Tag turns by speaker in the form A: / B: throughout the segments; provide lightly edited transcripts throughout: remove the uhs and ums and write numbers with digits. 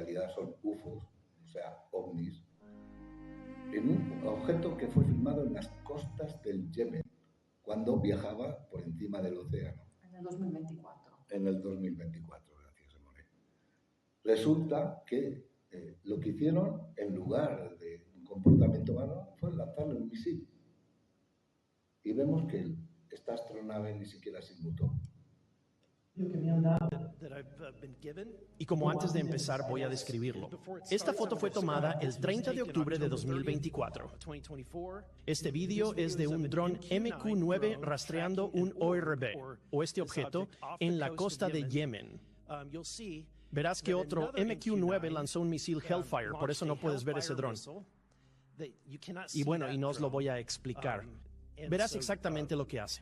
A: realidad son UFOs, o sea, ovnis, en un objeto que fue filmado en las costas del Yemen, cuando viajaba por encima del océano.
B: En el 2024.
A: En el 2024, gracias, Emone. Resulta que lo que hicieron, en lugar de un comportamiento humano, fue lanzarle un misil. Y vemos que esta astronave ni siquiera se inmutó.
C: Y como antes de empezar voy a describirlo. Esta foto fue tomada el 30 de octubre de 2024. Este vídeo es de un dron MQ-9 rastreando un ORB, o este objeto, en la costa de Yemen. Verás que otro MQ-9 lanzó un misil Hellfire, por eso no puedes ver ese dron. Y bueno, y no os lo voy a explicar. Verás exactamente lo que hace.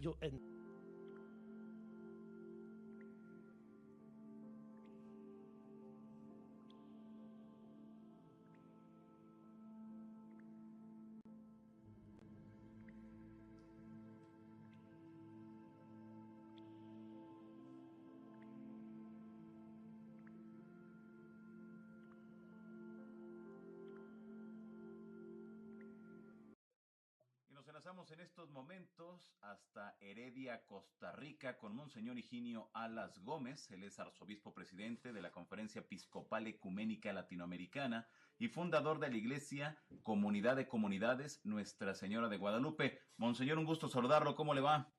D: En estos momentos hasta Heredia, Costa Rica, con Monseñor Higinio Alas Gómez. Él es arzobispo presidente de la Conferencia Episcopal Ecuménica Latinoamericana y fundador de la Iglesia Comunidad de Comunidades Nuestra Señora de Guadalupe. Monseñor, un gusto saludarlo. ¿Cómo le va?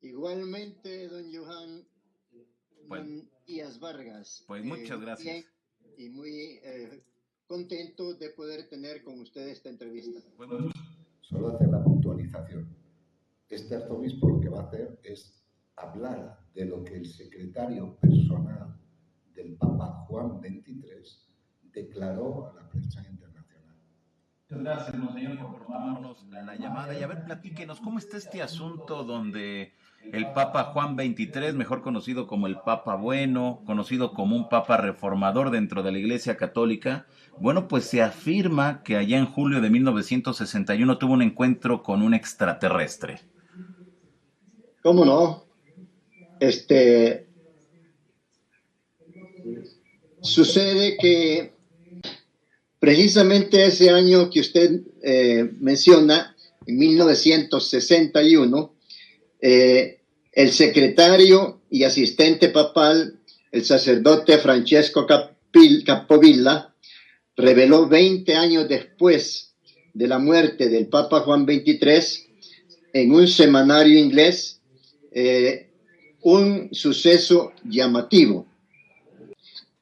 E: Igualmente, don Johan Díaz Vargas.
D: Pues muchas gracias.
E: Y muy contento de poder tener con usted esta entrevista.
A: Solo hacer la puntualización. Este arzobispo lo que va a hacer es hablar de lo que el secretario personal del Papa Juan XXIII declaró a la prensa internacional.
D: Muchas gracias, Monseñor, por tomarnos la llamada. Y a ver, platíquenos, ¿cómo está este asunto donde el Papa Juan XXIII, mejor conocido como el Papa Bueno, conocido como un Papa reformador dentro de la Iglesia Católica, bueno, pues se afirma que allá en julio de 1961 tuvo un encuentro con un extraterrestre?
E: ¿Cómo no? Sucede que precisamente ese año que usted menciona, en 1961, el secretario y asistente papal, el sacerdote Francesco Capovilla, reveló 20 años después de la muerte del Papa Juan XXIII en un semanario inglés un suceso llamativo.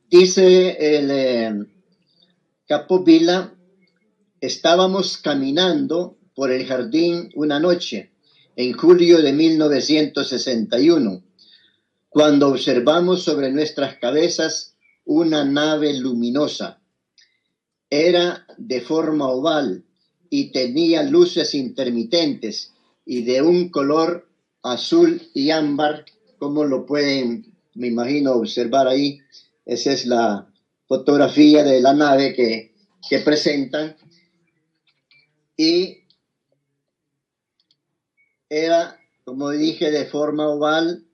E: Dice el Capovilla: estábamos caminando por el jardín una noche en julio de 1961 cuando observamos sobre nuestras cabezas una nave luminosa. Era de forma oval y tenía luces intermitentes y de un color azul y ámbar, como lo pueden, me imagino, observar ahí. Esa es la fotografía de la nave que presentan. Y era, como dije, de forma oval,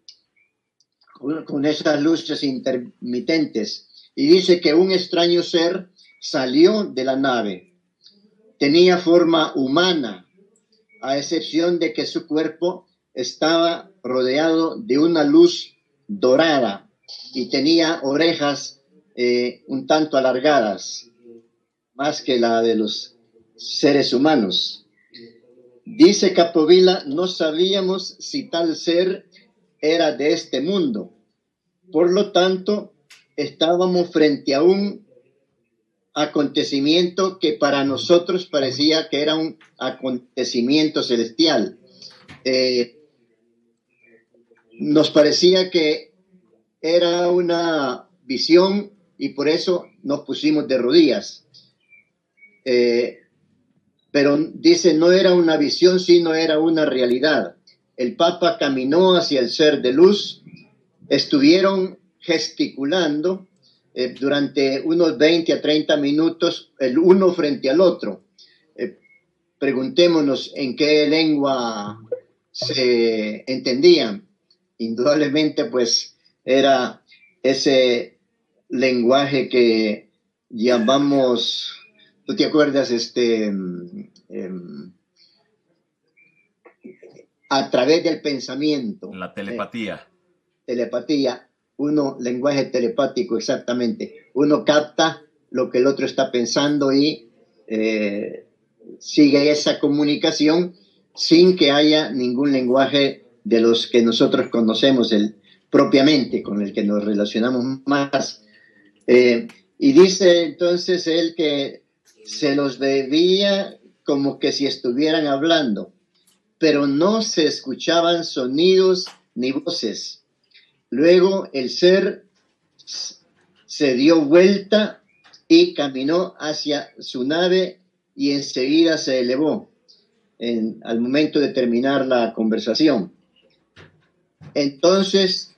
E: con esas luces intermitentes. Y dice que un extraño ser salió de la nave. Tenía forma humana, a excepción de que su cuerpo estaba rodeado de una luz dorada y tenía orejas un tanto alargadas, más que la de los seres humanos. Dice Capovilla: no sabíamos si tal ser era de este mundo. Por lo tanto, estábamos frente a un acontecimiento que para nosotros parecía que era un acontecimiento celestial. Nos parecía que era una visión y por eso nos pusimos de rodillas. Pero dice, no era una visión, sino era una realidad. El Papa caminó hacia el ser de luz, estuvieron gesticulando durante unos 20 a 30 minutos, el uno frente al otro. Preguntémonos en qué lengua se entendían. Indudablemente, pues, era ese lenguaje que llamamos, ¿tú te acuerdas? A través del pensamiento.
D: La telepatía.
E: Telepatía, lenguaje telepático, exactamente. Uno capta lo que el otro está pensando y sigue esa comunicación sin que haya ningún lenguaje de los que nosotros conocemos propiamente, con el que nos relacionamos más. Y dice entonces él que se los veía como que si estuvieran hablando, pero no se escuchaban sonidos ni voces. Luego el ser se dio vuelta y caminó hacia su nave y enseguida se elevó al momento de terminar la conversación. Entonces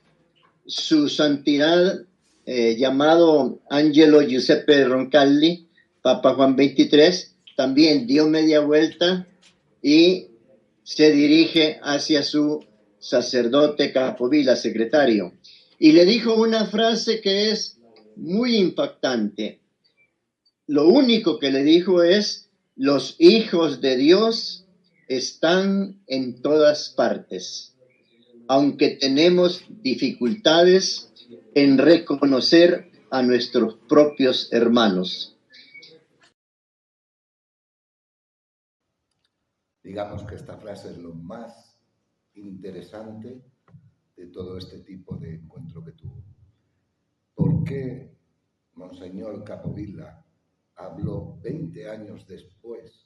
E: su santidad, llamado Angelo Giuseppe Roncalli, Papa Juan XXIII, también dio media vuelta y se dirige hacia su sacerdote Capovilla, secretario, y le dijo una frase que es muy impactante. Lo único que le dijo es: los hijos de Dios están en todas partes, aunque tenemos dificultades en reconocer a nuestros propios hermanos.
A: Digamos que esta frase es lo más interesante de todo este tipo de encuentro que tuvo. ¿Por qué Monseñor Capovilla habló 20 años después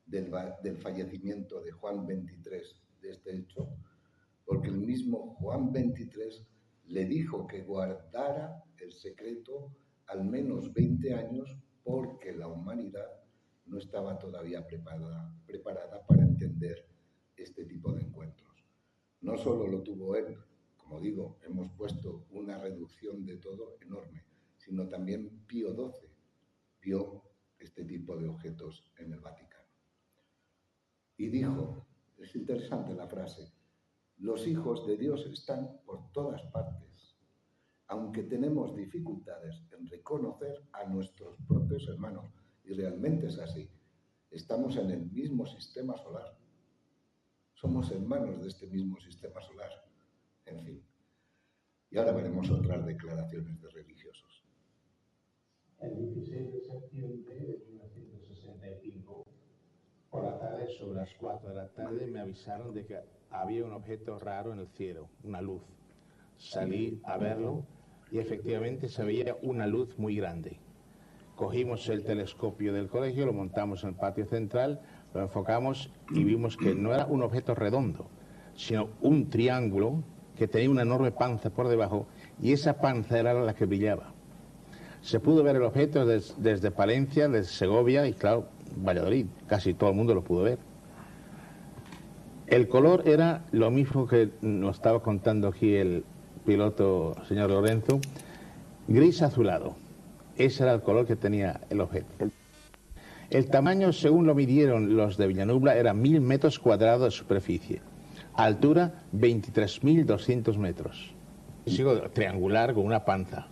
A: del fallecimiento de Juan XXIII de este hecho? Porque el mismo Juan XXIII le dijo que guardara el secreto al menos 20 años porque la humanidad no estaba todavía preparada para entender este tipo de encuentros. No solo lo tuvo él, como digo, hemos puesto una reducción de todo enorme, sino también Pío XII vio este tipo de objetos en el Vaticano. Y dijo, es interesante la frase, los hijos de Dios están por todas partes, aunque tenemos dificultades en reconocer a nuestros propios hermanos. Y realmente es así. Estamos en el mismo sistema solar. Somos hermanos de este mismo sistema solar. En fin. Y ahora veremos otras declaraciones de religiosos.
B: El 16 de septiembre de 1965, por la tarde, sobre las 4 de la tarde, me avisaron de que había un objeto raro en el cielo, una luz. Salí a verlo y efectivamente se veía una luz muy grande. Cogimos el telescopio del colegio, lo montamos en el patio central, lo enfocamos y vimos que no era un objeto redondo, sino un triángulo que tenía una enorme panza por debajo y esa panza era la que brillaba. Se pudo ver el objeto desde Palencia, desde Segovia y, claro, Valladolid. Casi todo el mundo lo pudo ver. El color era lo mismo que nos estaba contando aquí el piloto, señor Lorenzo, gris azulado. Ese era el color que tenía el objeto. El tamaño, según lo midieron los de Villanubla, era 1000 metros cuadrados de superficie. Altura, 23.200 metros. Sigo triangular con una panza.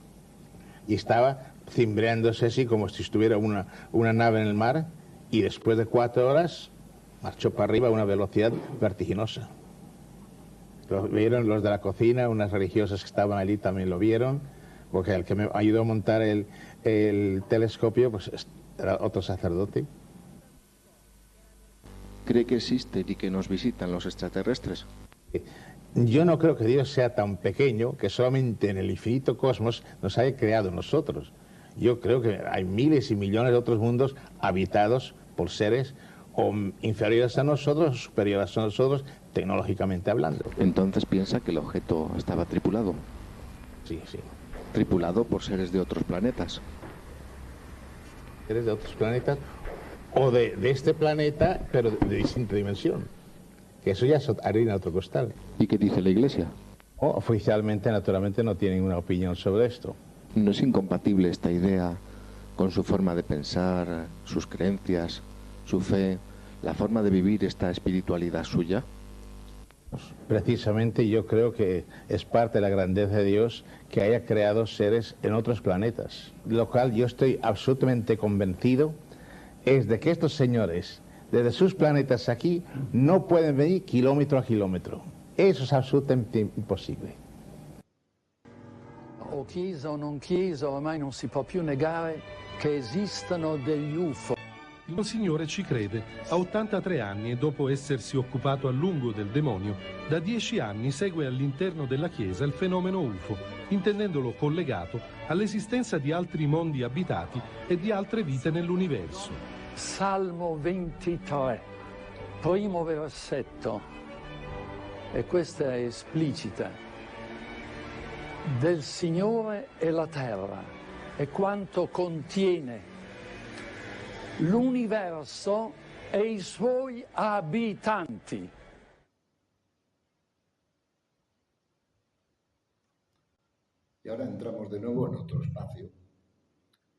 B: Y estaba cimbreándose así como si estuviera una nave en el mar, y después de 4 horas marchó para arriba a una velocidad vertiginosa. Lo vieron los de la cocina, unas religiosas que estaban allí también lo vieron, porque el que me ayudó a montar el telescopio pues era otro sacerdote.
F: ¿Cree que existen y que nos visitan los extraterrestres?
B: Yo no creo que Dios sea tan pequeño que solamente en el infinito cosmos nos haya creado nosotros. Yo creo que hay miles y millones de otros mundos habitados por seres o inferiores a nosotros o superiores a nosotros tecnológicamente hablando.
F: Entonces piensa que el objeto estaba tripulado.
B: Sí, sí.
F: Tripulado por seres de otros planetas.
B: Seres de otros planetas o de este planeta, pero de distinta dimensión. Que eso ya es harina de otro costal.
F: ¿Y qué dice la Iglesia?
B: Oficialmente, naturalmente, no tiene ninguna opinión sobre esto.
F: ¿No es incompatible esta idea con su forma de pensar, sus creencias, su fe, la forma de vivir esta espiritualidad suya?
B: Precisamente yo creo que es parte de la grandeza de Dios que haya creado seres en otros planetas. Lo cual yo estoy absolutamente convencido es de que estos señores, desde sus planetas aquí, no pueden venir kilómetro a kilómetro. Eso es absolutamente imposible.
G: O chiesa o non chiesa, ormai non si può più negare che esistano degli UFO.
H: Il Monsignore ci crede. A 83 anni e dopo essersi occupato a lungo del demonio, da 10 anni segue all'interno della Chiesa il fenomeno UFO, intendendolo collegato all'esistenza di altri mondi abitati e di altre vite nell'universo.
G: Salmo 23, primo versetto, e questa è esplicita. Del Signore è la terra e quanto contiene, l'universo e i suoi abitanti.
A: Y ahora entramos de nuevo en otro espacio.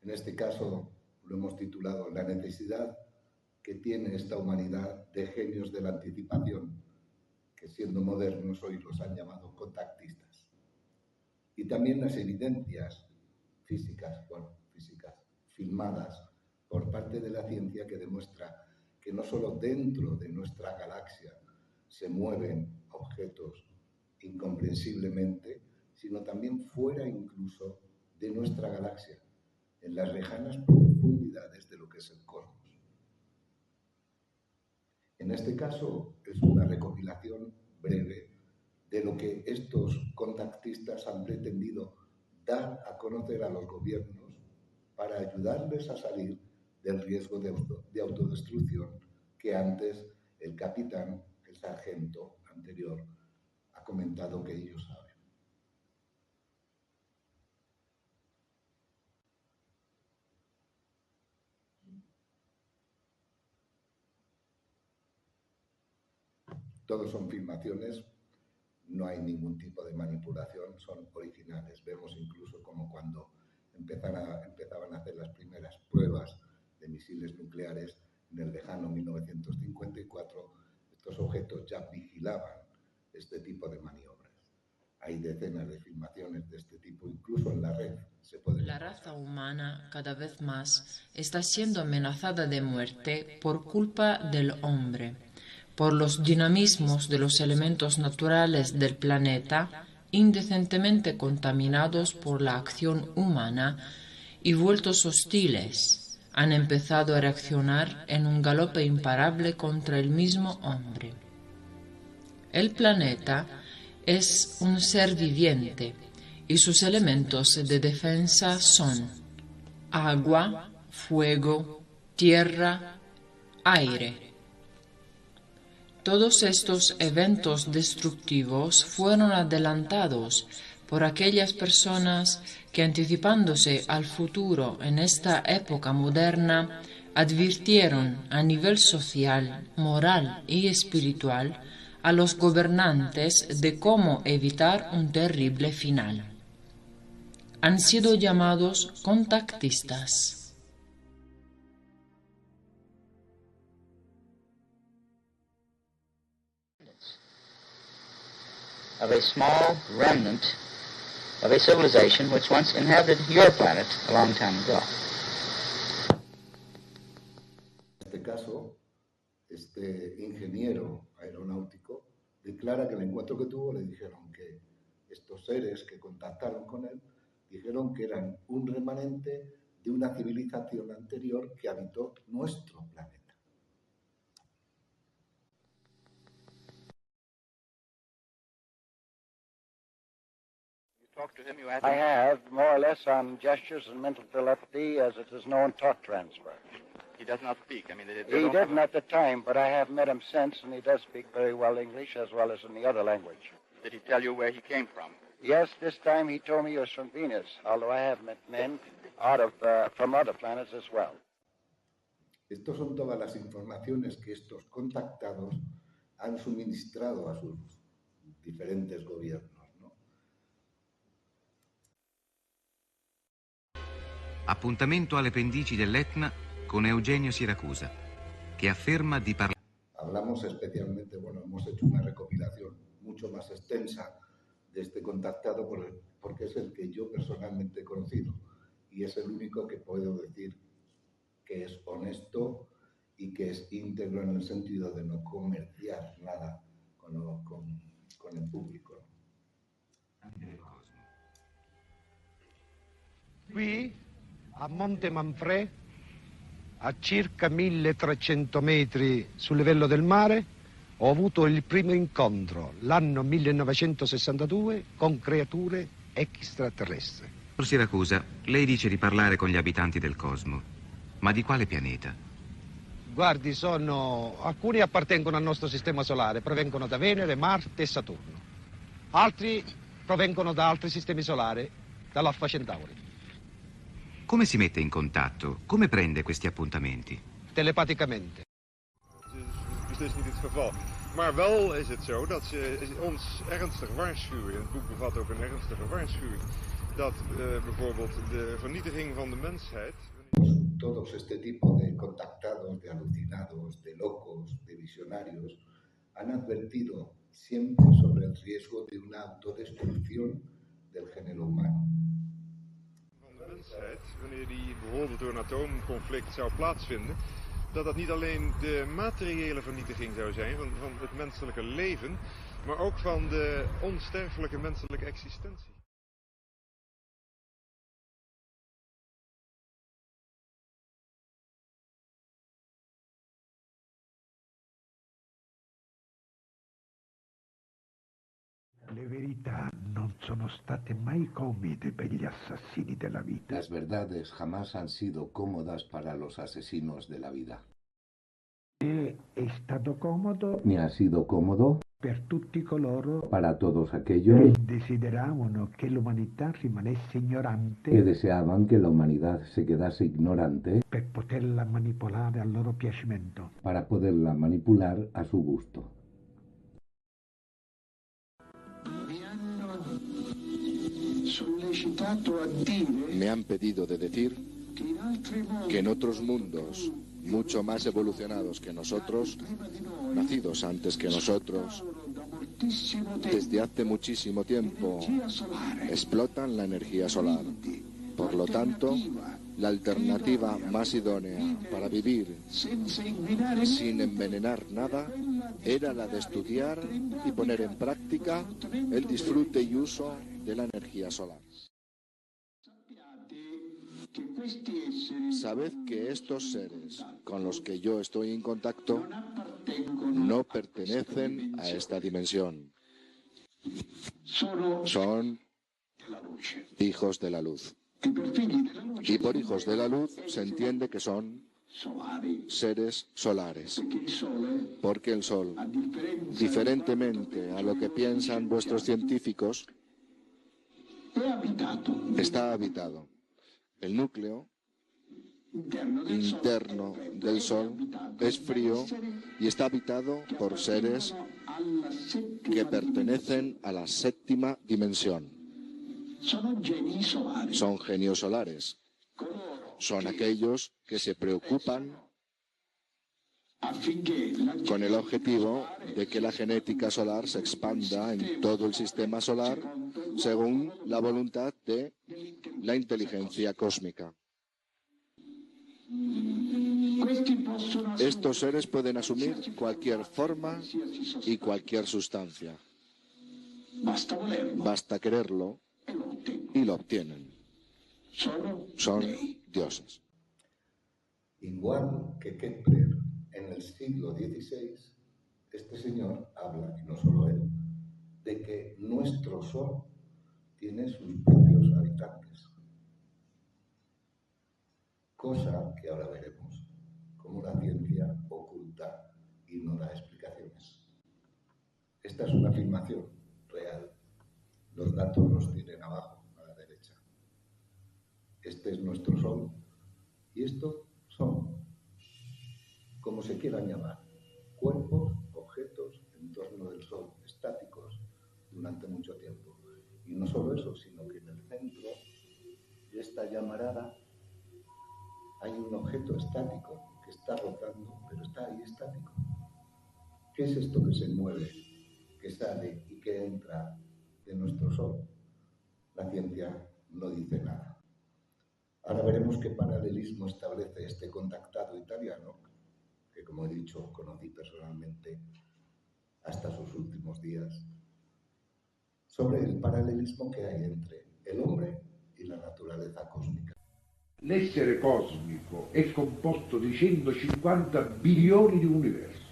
A: En este caso lo hemos titulado La necesidad que tiene esta humanidad de genios de la anticipación, que siendo modernos hoy los han llamado contactistas. Y también las evidencias físicas filmadas por parte de la ciencia que demuestra que no solo dentro de nuestra galaxia se mueven objetos incomprensiblemente, sino también fuera incluso de nuestra galaxia, en las lejanas profundidades de lo que es el cosmos. En este caso es una recopilación breve de lo que estos contactistas han pretendido dar a conocer a los gobiernos para ayudarles a salir del riesgo de autodestrucción que antes el capitán, el sargento anterior, ha comentado que ellos saben. Todos son filmaciones, no hay ningún tipo de manipulación, son originales. Vemos incluso como cuando empezaban a hacer las primeras pruebas de misiles nucleares en el lejano 1954, estos objetos ya vigilaban este tipo de maniobras. Hay decenas de filmaciones de este tipo, incluso en la red. La
I: raza humana cada vez más está siendo amenazada de muerte por culpa del hombre, por los dinamismos de los elementos naturales del planeta, indecentemente contaminados por la acción humana y vueltos hostiles. Han empezado a reaccionar en un galope imparable contra el mismo hombre. El planeta es un ser viviente y sus elementos de defensa son agua, fuego, tierra, aire. Todos estos eventos destructivos fueron adelantados por aquellas personas que, anticipándose al futuro en esta época moderna, advirtieron a nivel social, moral y espiritual a los gobernantes de cómo evitar un terrible final. Han sido llamados contactistas.
J: Of a small remnant of a civilization which once inhabited your planet a long time ago.
A: En este caso, este ingeniero aeronáutico declara que el encuentro que tuvo le dijeron que estos seres que contactaron con él dijeron que eran un remanente de una civilización anterior que habitó nuestro planeta.
K: I have, more or less, on gestures and mental telepathy, as it is known, talk transfer.
L: He does not speak. I mean,
K: he didn't at the time, but I have met him since, and he does speak very well English as well as in the other language.
L: Did he tell you where he came from?
K: Yes, this time he told me he was from Venus, although I have met men from other planets as well.
A: Estas son todas las informaciones que estos contactados han suministrado a sus diferentes gobiernos.
M: Appuntamento alle pendici dell'Etna con Eugenio Siracusa, che afferma di parlare.
A: hablamos especialmente, bueno, hemos hecho una recopilación mucho más extensa de este contactado porque es el que yo personalmente he conocido y es el único que puedo decir que es honesto y que es íntegro en el sentido de no comerciar nada con el público.
M: Qui a Monte Manfred, a circa 1300 metri sul livello del mare, ho avuto il primo incontro l'anno 1962 con creature extraterrestri.
N: Dottor Siracusa, lei dice di parlare con gli abitanti del cosmo, ma di quale pianeta?
M: Guardi, alcuni appartengono al nostro sistema solare, provengono da Venere, Marte e Saturno. Altri provengono da altri sistemi solari, dall'Alfa Centauri.
N: Come si mette in contatto? Come prende questi appuntamenti?
M: Telepaticamente.
O: Beslist niet het geval. Maar wel is het zo dat ze ons ernstig waarschuwen. Het boek bevat ook een ernstige waarschuwing. Dat bijvoorbeeld de vernietiging van de mensheid...
A: Todos este tipo de contactados, de alucinados, de locos, de visionarios, han advertido siempre sobre el riesgo de una autodestrucción del género humano.
O: Van de mensheid, wanneer die bijvoorbeeld door een atoomconflict zou plaatsvinden, dat niet alleen de materiële vernietiging zou zijn van het menselijke leven, maar ook van de onsterfelijke menselijke existentie.
P: Le verità non sono state mai comode per gli assassini della vita.
A: Las verdades jamás han sido cómodas para los asesinos de la vida.
P: È stato comodo
A: Ni ha sido cómodo
P: per tutti coloro
A: para todos
P: che
A: aquellos
P: desideravano che l'umanità rimanesse ignorante
A: que deseaban que la humanidad se quedase ignorante
P: per poterla manipolare al loro piacimento.
A: para poderla manipular a su gusto.
F: Me han pedido de decir que en otros mundos mucho más evolucionados que nosotros, nacidos antes que nosotros, desde hace muchísimo tiempo explotan la energía solar. Por lo tanto, la alternativa más idónea para vivir sin envenenar nada era la de estudiar y poner en práctica el disfrute y uso de la energía solar. Sabed que estos seres con los que yo estoy en contacto no pertenecen a esta dimensión. Son hijos de la luz. Y por hijos de la luz se entiende que son seres solares. Porque el Sol, diferentemente a lo que piensan vuestros científicos, está habitado. El núcleo interno del Sol es frío y está habitado por seres que pertenecen a la séptima dimensión. Son genios solares. Son aquellos que se preocupan con el objetivo de que la genética solar se expanda en todo el sistema solar según la voluntad de la inteligencia cósmica. Estos seres pueden asumir cualquier forma y cualquier sustancia. Basta quererlo y lo obtienen. Son dioses.
A: Igual que Kepler en el siglo XVI, este señor habla, y no solo él, de que nuestro Sol tiene sus propios habitantes. Cosa que ahora veremos, como la ciencia oculta y no da explicaciones. Esta es una afirmación real. Los datos los tienen abajo, a la derecha. Este es nuestro Sol. Y estos son, como se quieran llamar, cuerpos, objetos en torno del Sol, estáticos durante mucho tiempo. Y no solo eso, sino que en el centro de esta llamarada hay un objeto estático que está rotando, pero está ahí estático. ¿Qué es esto que se mueve, que sale y que entra de nuestro Sol? La ciencia no dice nada. Ahora veremos qué paralelismo establece este contactado italiano, que como he dicho, conocí personalmente hasta sus últimos días, sobre el paralelismo che hay entre el hombre y la naturaleza cosmica.
P: L'essere cosmico è composto di 150 bilioni di universi.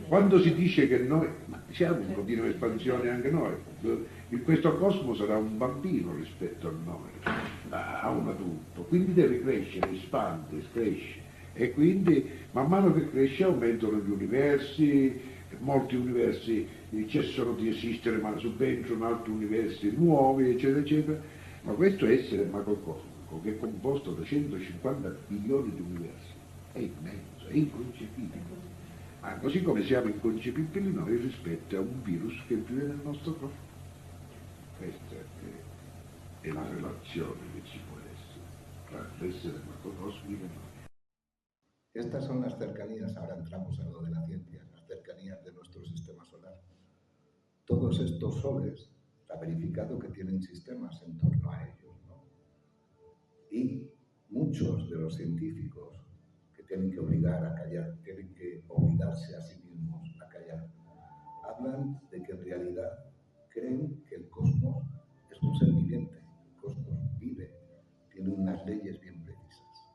P: Quando si dice che noi, ma siamo in continua espansione anche noi, questo cosmo sarà un bambino rispetto a noi, a un adulto, quindi deve crescere, espande, cresce, e quindi man mano che cresce aumentano gli universi, molti universi cessano di esistere ma subentrano altri universi nuovi, eccetera, eccetera, ma questo essere macrocosmico, che è composto da 150 bilioni di universi, è immenso, è inconcepibile. Ma così come siamo inconcepibili noi rispetto a un virus che vive nel nostro corpo. Questa è la relazione che ci può essere tra l'essere macrocosmico e noi.
A: Estas son las cercanías, ahora entramos en lo de la ciencia, las cercanías de nuestro sistema solar. Todos estos soles, está verificado que tienen sistemas en torno a ellos, ¿no? Y muchos de los científicos que tienen que obligar a callar, tienen que obligarse a sí mismos a callar, hablan de que en realidad creen que el cosmos es un ser viviente, el cosmos vive, tiene unas leyes bien precisas.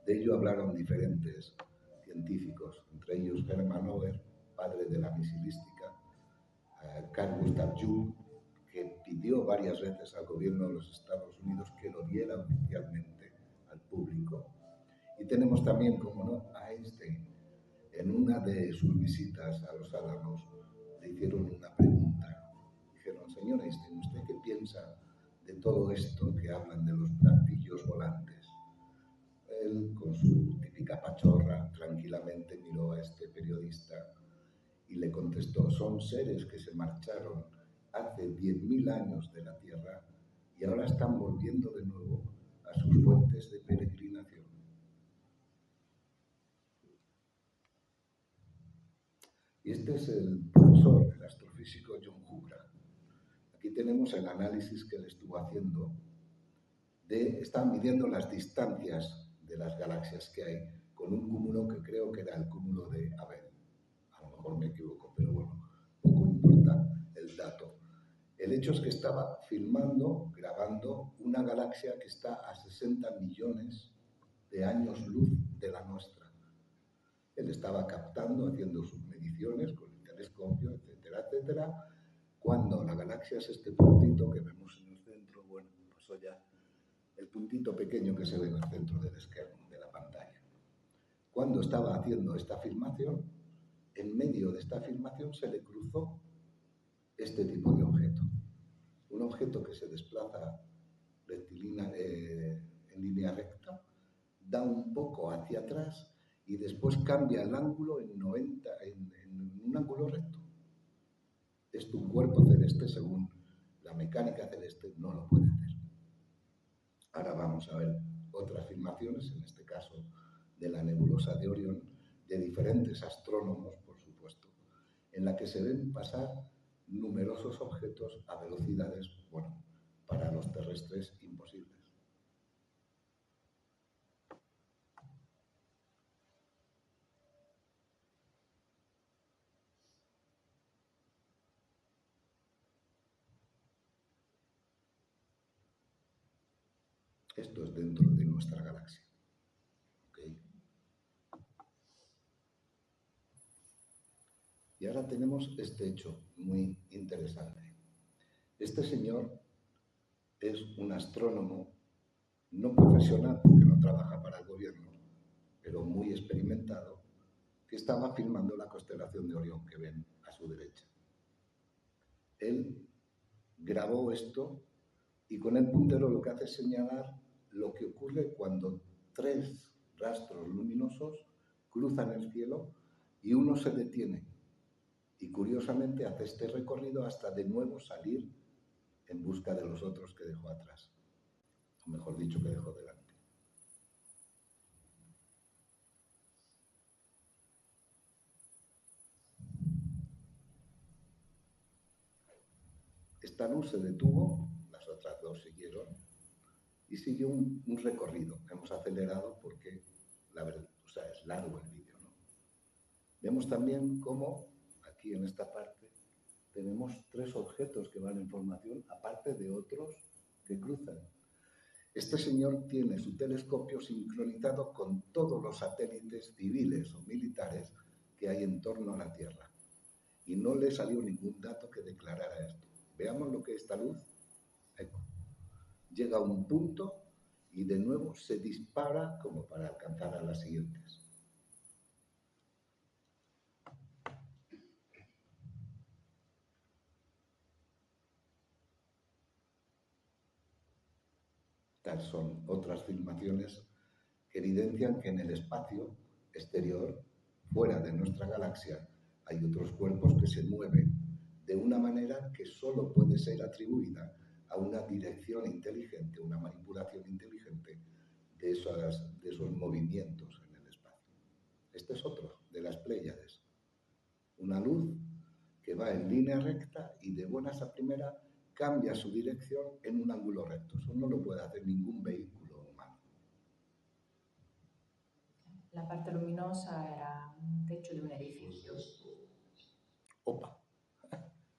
A: De ello hablaron diferentes científicos, entre ellos Hermann Ober, padre de la misilística, Carl Gustav Jung, que pidió varias veces al gobierno de los Estados Unidos que lo diera oficialmente al público. Y tenemos también, como no, a Einstein. En una de sus visitas a los Álamos le hicieron una pregunta. Dijeron, señor Einstein, ¿usted qué piensa de todo esto que hablan de los platillos volantes? Él, con su típica pachorra, tranquilamente miró a este periodista y le contestó, son seres que se marcharon hace 10.000 años de la Tierra y ahora están volviendo de nuevo a sus fuentes de peregrinación. Y este es el profesor, el astrofísico John Hubbard. Aquí tenemos el análisis que él estuvo haciendo. Están midiendo las distancias de las galaxias que hay con un cúmulo que creo que era el cúmulo de Abel. A lo mejor me equivoco, pero bueno, poco importa el dato. El hecho es que estaba filmando, grabando una galaxia que está a 60 millones de años luz de la nuestra. Él estaba captando, haciendo sus mediciones con el telescopio, etcétera, etcétera, cuando la galaxia es este puntito que vemos en el centro, bueno, pasó ya el puntito pequeño que se ve en el centro del esquema, de la pantalla. Cuando estaba haciendo esta filmación, en medio de esta filmación se le cruzó este tipo de objeto. Un objeto que se desplaza rectilínea, en línea recta, da un poco hacia atrás y después cambia el ángulo en un ángulo recto. Esto un cuerpo celeste, según la mecánica celeste, no lo puede hacer. Ahora vamos a ver otras filmaciones, en este caso de la nebulosa de Orión, de diferentes astrónomos, por supuesto, en la que se ven pasar numerosos objetos a velocidades, bueno, para los terrestres imposibles. Esto es dentro de nuestra galaxia. ¿Okay? Y ahora tenemos este hecho muy interesante. Este señor es un astrónomo no profesional, porque no trabaja para el gobierno, pero muy experimentado, que estaba filmando la constelación de Orión que ven a su derecha. Él grabó esto y con el puntero lo que hace es señalar lo que ocurre cuando 3 rastros luminosos cruzan el cielo y uno se detiene. Y curiosamente hace este recorrido hasta de nuevo salir en busca de los otros que dejó atrás. O mejor dicho, que dejó delante. Esta luz se detuvo, las otras dos siguieron y siguió un recorrido. Hemos acelerado porque, la verdad, o sea, es largo el vídeo, ¿no? Vemos también cómo, aquí en esta parte, tenemos 3 objetos que van en formación, aparte de otros que cruzan. Este señor tiene su telescopio sincronizado con todos los satélites civiles o militares que hay en torno a la Tierra. Y no le salió ningún dato que declarara esto. Veamos lo que es esta luz. Llega a un punto y de nuevo se dispara como para alcanzar a las siguientes. Estas son otras filmaciones que evidencian que en el espacio exterior, fuera de nuestra galaxia, hay otros cuerpos que se mueven de una manera que solo puede ser atribuida a una dirección inteligente, una manipulación inteligente de esos movimientos en el espacio. Este es otro de las Pléyades. Una luz que va en línea recta y de buenas a primera cambia su dirección en un ángulo recto. Eso no lo puede hacer ningún vehículo humano.
Q: La parte luminosa era un techo de un edificio.
A: Opa.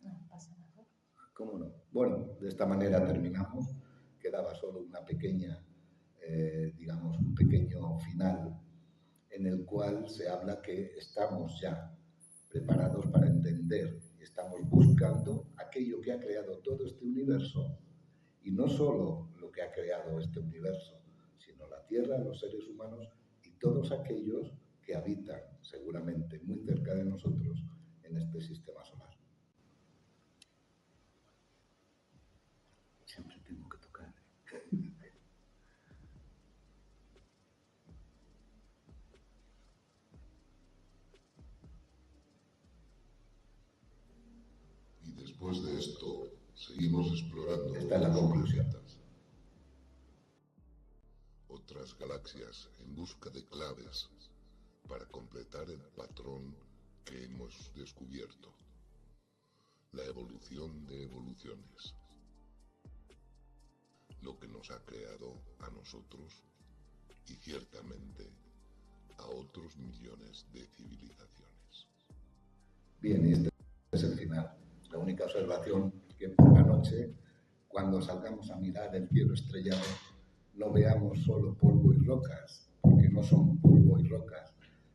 Q: No pasa nada.
A: ¿Cómo no? Bueno, de esta manera terminamos. Quedaba solo una pequeña, digamos, un pequeño final en el cual se habla que estamos ya preparados para entender y estamos buscando aquello que ha creado todo este universo, y no solo lo que ha creado este universo, sino la Tierra, los seres humanos y todos aquellos que habitan seguramente muy cerca de nosotros en este sistema solar. Siempre tengo que tocar.
F: Y después de esto, seguimos explorando.
A: Esta es la conclusión.
F: Otras galaxias en busca de claves para completar el patrón que hemos descubierto. La evolución de evoluciones. Lo que nos ha creado a nosotros y ciertamente a otros millones de civilizaciones.
A: Bien, y este es el final. La única observación que por la noche, cuando salgamos a mirar el cielo estrellado, no veamos solo polvo y rocas, porque no son polvo y rocas,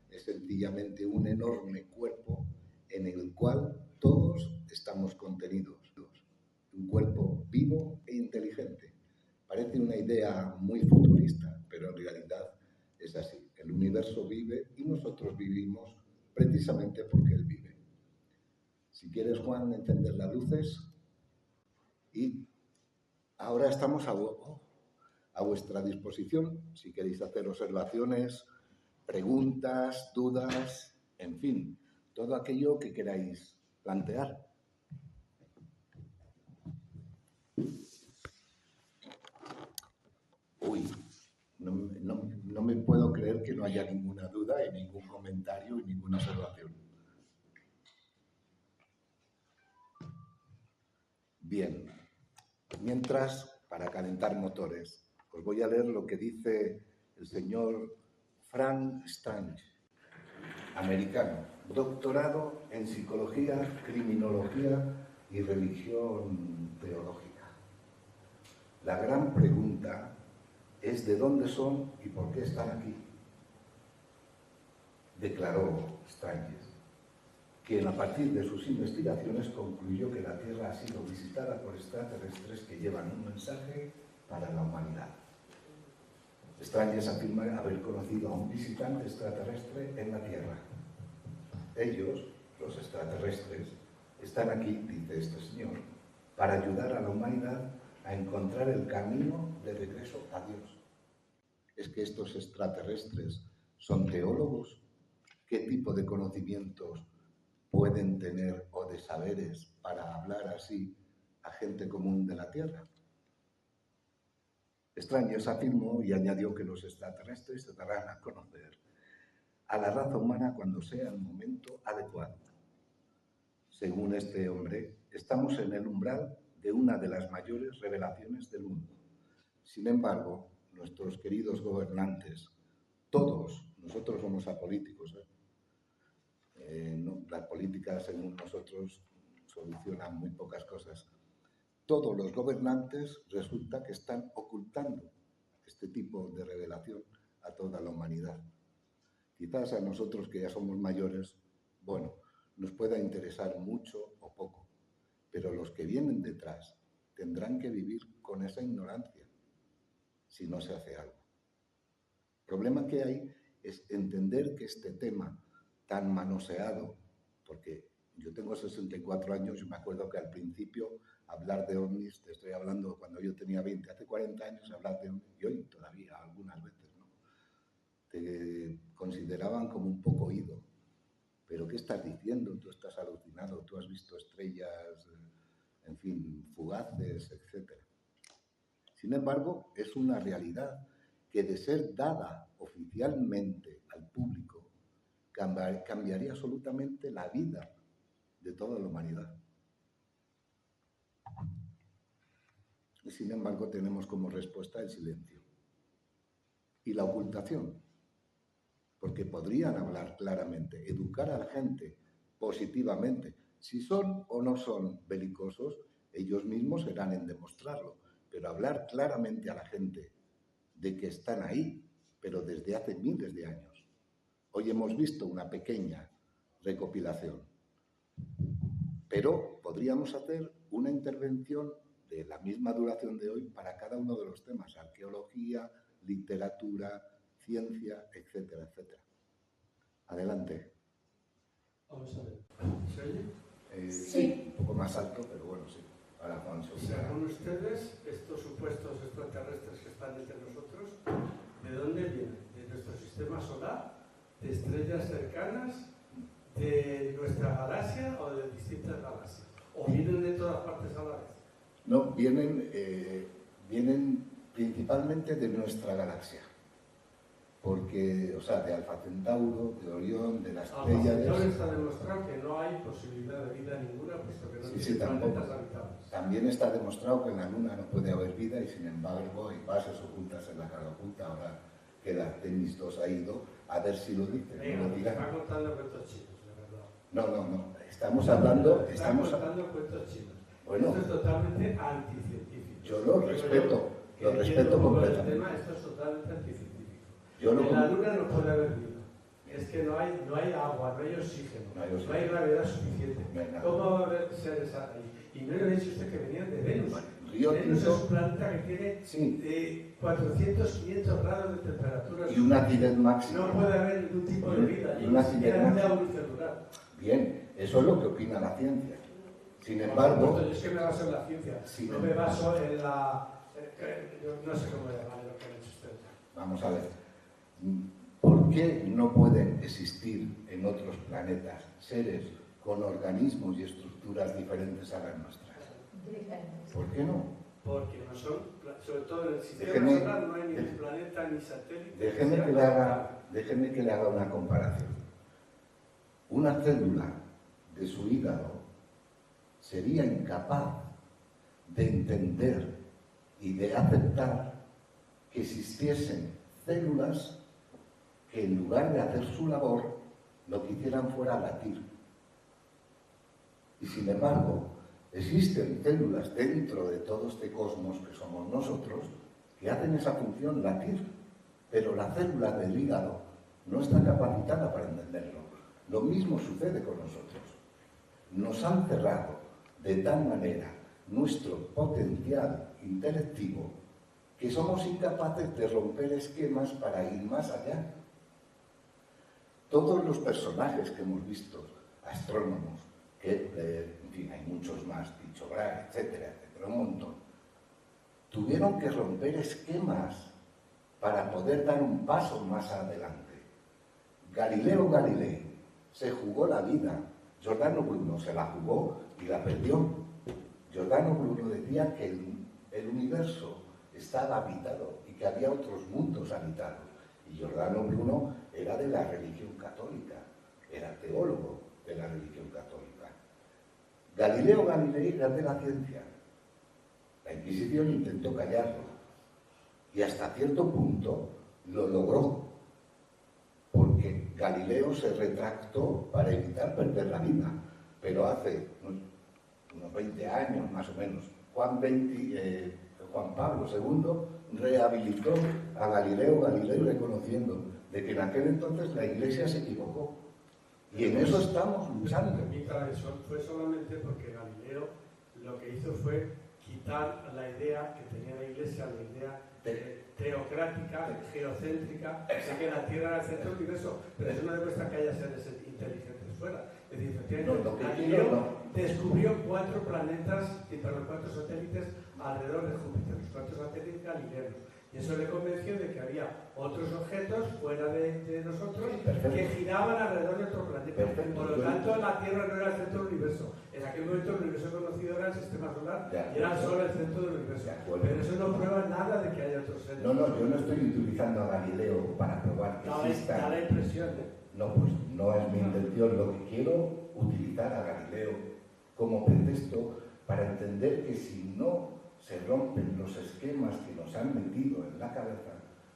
A: es sencillamente un enorme cuerpo en el cual todos estamos contenidos. Un cuerpo vivo e inteligente. Parece una idea muy futurista, pero en realidad es así. El universo vive y nosotros vivimos precisamente porque él vive. Si quieres, Juan, encender las luces. Y ahora estamos a vuestra disposición. Si queréis hacer observaciones, preguntas, dudas, en fin, todo aquello que queráis plantear. Uy, no me puedo creer que no haya ninguna duda y ningún comentario y ninguna observación. Bien, mientras, para calentar motores, os voy a leer lo que dice el señor Frank Strange, americano, doctorado en psicología, criminología y religión teológica. La gran pregunta es de dónde son y por qué están aquí. Declaró Strange, quien a partir de sus investigaciones concluyó que la Tierra ha sido visitada por extraterrestres que llevan un mensaje para la humanidad. Strange afirma haber conocido a un visitante extraterrestre en la Tierra. Ellos, los extraterrestres, están aquí, dice este señor, para ayudar a la humanidad a encontrar el camino de regreso a Dios. ¿Es que estos extraterrestres son teólogos? ¿Qué tipo de conocimientos pueden tener o de saberes para hablar así a gente común de la Tierra? Strange afirmó y añadió que los extraterrestres se darán a conocer a la raza humana cuando sea el momento adecuado. Según este hombre, estamos en el umbral de una de las mayores revelaciones del mundo. Sin embargo, nuestros queridos gobernantes, todos, nosotros somos apolíticos, la política, según nosotros, soluciona muy pocas cosas. Todos los gobernantes resulta que están ocultando este tipo de revelación a toda la humanidad. Quizás a nosotros que ya somos mayores, bueno, nos pueda interesar mucho o poco, pero los que vienen detrás tendrán que vivir con esa ignorancia si no se hace algo. El problema que hay es entender que este tema tan manoseado, porque yo tengo 64 años y me acuerdo que al principio hablar de ovnis, te estoy hablando cuando yo tenía 20, hace 40 años hablar de ovnis, y hoy todavía algunas veces, ¿no? Te consideraban como un poco oído. ¿Pero qué estás diciendo? Tú estás alucinado, tú has visto estrellas, en fin, fugaces, etc. Sin embargo, es una realidad que de ser dada oficialmente al público, cambiaría absolutamente la vida de toda la humanidad. Y sin embargo tenemos como respuesta el silencio y la ocultación, porque podrían hablar claramente, educar a la gente positivamente. Si son o no son belicosos, ellos mismos serán en demostrarlo, pero hablar claramente a la gente de que están ahí, pero desde hace miles de años. Hoy hemos visto una pequeña recopilación, pero podríamos hacer una intervención de la misma duración de hoy para cada uno de los temas: arqueología, literatura, ciencia, etcétera, etcétera. Adelante.
R: Vamos a ver. ¿Se oye?
A: Sí, un poco más alto, pero bueno, sí. Ahora Juan.
R: Según ustedes, estos supuestos extraterrestres que están entre nosotros, ¿de dónde vienen? ¿De nuestro sistema solar? ¿De estrellas cercanas? ¿De nuestra galaxia o de distintas galaxias? ¿O vienen de todas partes a la vez?
A: No, vienen principalmente de nuestra galaxia. Porque, o sea, de Alfa Centauro, de Orión, de las Pléyades.
R: Alfa Centauro está demostrado que no hay posibilidad de vida ninguna, puesto que no tiene planetas habitables.
A: También está demostrado que en la Luna no puede haber vida y, sin embargo, hay bases ocultas en la cara oculta. Ahora que Artemis 2 ha ido, a ver si lo dice.
R: Venga, me está contando cuentos chinos, de verdad.
A: No. Estamos hablando...
R: Está contando cuentos chinos.
A: Bueno,
R: esto es totalmente anticientífico.
A: Yo lo respeto completamente.
R: Esto es totalmente anticientífico.
A: En
R: la Luna no puede haber vida. Es que no hay agua, no hay oxígeno, no hay gravedad suficiente. ¿Cómo va a haber seres ahí? Y no le ha dicho usted que venían de Venus. Venus es un planeta que tiene 400, 500 grados de temperatura.
A: Y una acidez máxima.
R: No puede haber ningún tipo de vida. Y una acidez máxima.
A: Bien, eso es lo que opina la ciencia. Sin embargo...
R: Yo es que me baso en la ciencia, no me baso en la... no sé cómo llamar lo que han hecho ustedes.
A: Vamos a ver. ¿Por qué no pueden existir en otros planetas seres con organismos y estructuras diferentes a las nuestras? ¿Por qué no?
R: Porque no son, sobre todo en el sistema solar no hay ni planeta ni satélite.
A: Déjeme que le haga una comparación. Una célula de su hígado sería incapaz de entender y de aceptar que existiesen células que en lugar de hacer su labor, lo que hicieran fuera latir. Y sin embargo, existen células dentro de todo este cosmos que somos nosotros que hacen esa función, latir, pero la célula del hígado no está capacitada para entenderlo. Lo mismo sucede con nosotros. Nos han cerrado de tal manera nuestro potencial intelectivo que somos incapaces de romper esquemas para ir más allá. Todos los personajes que hemos visto, astrónomos, Kepler, en fin, hay muchos más, Tycho Brahe, etcétera, un montón, tuvieron que romper esquemas para poder dar un paso más adelante. Galileo Galilei se jugó la vida, Giordano Bruno se la jugó y la perdió. Giordano Bruno decía que el universo estaba habitado y que había otros mundos habitados. Y Giordano Bruno era de la religión católica, era teólogo de la religión católica. Galileo Galilei era de la ciencia, La Inquisición intentó callarlo y hasta cierto punto lo logró, porque Galileo se retractó para evitar perder la vida. Pero hace unos 20 años más o menos, Juan Pablo II rehabilitó a Galileo reconociendo de que en aquel entonces la Iglesia se equivocó. Y en eso estamos luchando.
R: Eso fue solamente porque Galileo lo que hizo fue quitar la idea que tenía la Iglesia, la idea teocrática, geocéntrica, de que la Tierra era el centro del universo, pero eso no demuestra que haya seres inteligentes fuera. Es decir, Galileo descubrió 4 satélites alrededor de Júpiter, los 4 satélites galileanos. Y eso le convenció de que había otros objetos fuera de nosotros que giraban alrededor de otro planeta. Por lo tanto, la Tierra no era el centro del universo. En aquel momento el universo conocido era el sistema solar y era el Sol el centro del universo. Pero eso no prueba nada de que haya otros seres.
A: No, yo no estoy utilizando a Galileo para probar que exista.
R: Da la impresión.
A: No, pues no es mi intención. Lo que quiero utilizar a Galileo como pretexto para entender que si no se rompen los esquemas que nos han metido en la cabeza,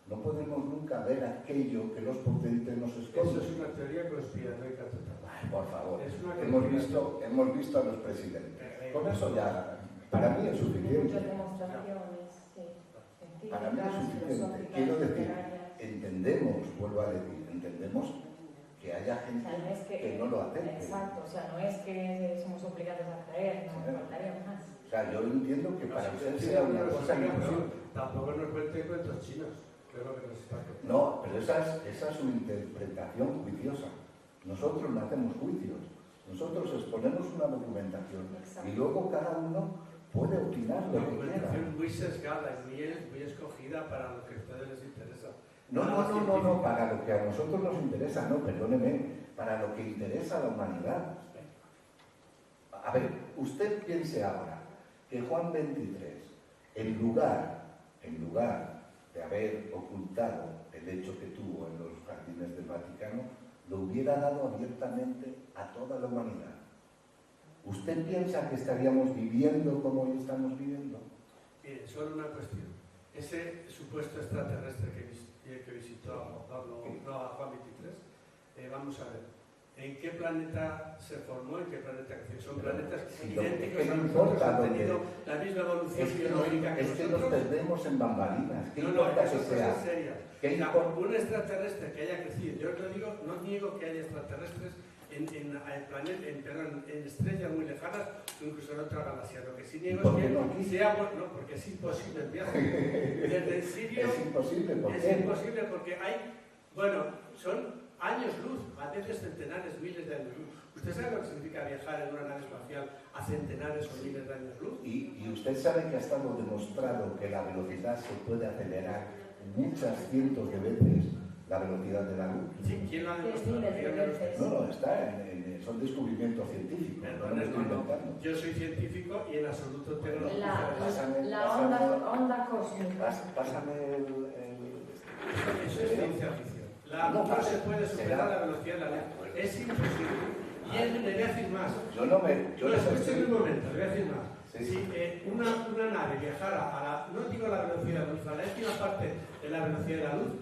A: no podemos nunca ver aquello que los potentes nos esconden.
R: Eso es una teoría conspiranoica total.
A: Ay, por favor, hemos visto a los presidentes. Con eso ya, para mí es suficiente. Para mí es suficiente. Quiero decir, entendemos, vuelvo a decir, entendemos que haya gente que no lo acepte.
Q: Exacto, o sea, no es que somos obligados a creer, no nos faltaría más.
A: O sea, yo entiendo que para usted sea una cosa imposible.
R: Tampoco nos cuente cuentos chinos, que es lo que nos está contando.
A: No, pero esa es su interpretación juiciosa. Nosotros no hacemos juicios. Nosotros exponemos una documentación y luego cada uno puede opinar lo que quiera.
R: Una documentación muy sesgada y muy escogida para lo que a ustedes les interesa.
A: No, para lo que a nosotros nos interesa, no, perdóneme, para lo que interesa a la humanidad. A ver, usted piense ahora que Juan XXIII, en lugar de haber ocultado el hecho que tuvo en los jardines del Vaticano, lo hubiera dado abiertamente a toda la humanidad. ¿Usted piensa que estaríamos viviendo como hoy estamos viviendo?
R: Mire, solo una cuestión. Ese supuesto extraterrestre que visitó a Juan XXIII, vamos a ver, ¿en qué planeta se formó? ¿En qué planeta creció? Son planetas idénticos a nosotros, han tenido la misma evolución biológica que nosotros.
A: Es que nos perdemos en bambalinas. ¿Qué importa que sea?
R: Un extraterrestre que haya crecido, yo lo digo, no niego que haya extraterrestres en estrellas muy lejanas o incluso en otra galaxia. Lo que sí niego es que sea porque es imposible el viaje. Desde el Sirio
A: es imposible,
R: porque hay, son años luz, a veces centenares, miles de años luz. ¿Usted sabe lo que significa viajar en una nave espacial a centenares o miles de años luz?
A: Y usted sabe que ha estado demostrado que la velocidad se puede acelerar muchas cientos de veces la velocidad de la luz.
R: Sí, ¿quién lo ha demostrado?
A: No, son descubrimientos científicos.
R: Yo soy científico y en absoluto tengo
Q: la onda cósmica.
A: Pásame
R: Eso es ciencia ficción. No se puede superar la velocidad de la luz. Es imposible. Y le voy a decir más. Escúcheme un momento, le voy a decir más. Si una nave viajara no digo la velocidad de la luz, a la última parte de la velocidad de la luz,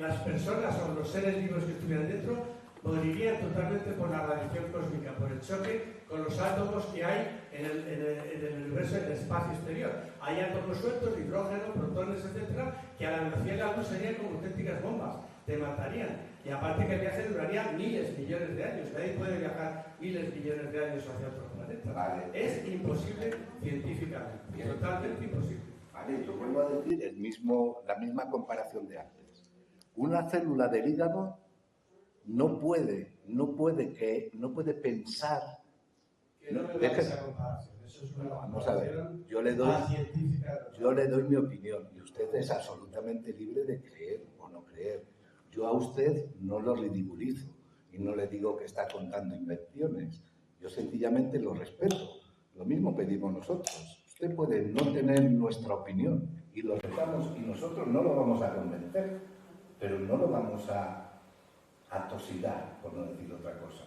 R: las personas o los seres vivos que estuvieran dentro morirían totalmente por la radiación cósmica, por el choque con los átomos que hay en el universo, en el espacio exterior. Hay átomos sueltos, hidrógeno, protones, etcétera, que a la velocidad de la luz serían como auténticas bombas, te matarían. Y aparte que el viaje duraría miles, millones de años. Nadie puede viajar miles, millones de años hacia otro planeta.
A: Vale.
R: Es imposible científicamente, totalmente imposible.
A: Vale, yo vuelvo a decir la misma comparación de antes. Una célula del hígado no puede pensar.
R: Que no me da esa comparación. Eso es una
A: Vamos a ver, yo le doy mi opinión y usted es absolutamente libre de creer o no creer. Yo a usted no lo ridiculizo y no le digo que está contando invenciones. Yo sencillamente lo respeto. Lo mismo pedimos nosotros. Usted puede no tener nuestra opinión y lo respetamos y nosotros no lo vamos a convencer, pero no lo vamos a atosigar, por no decir otra cosa.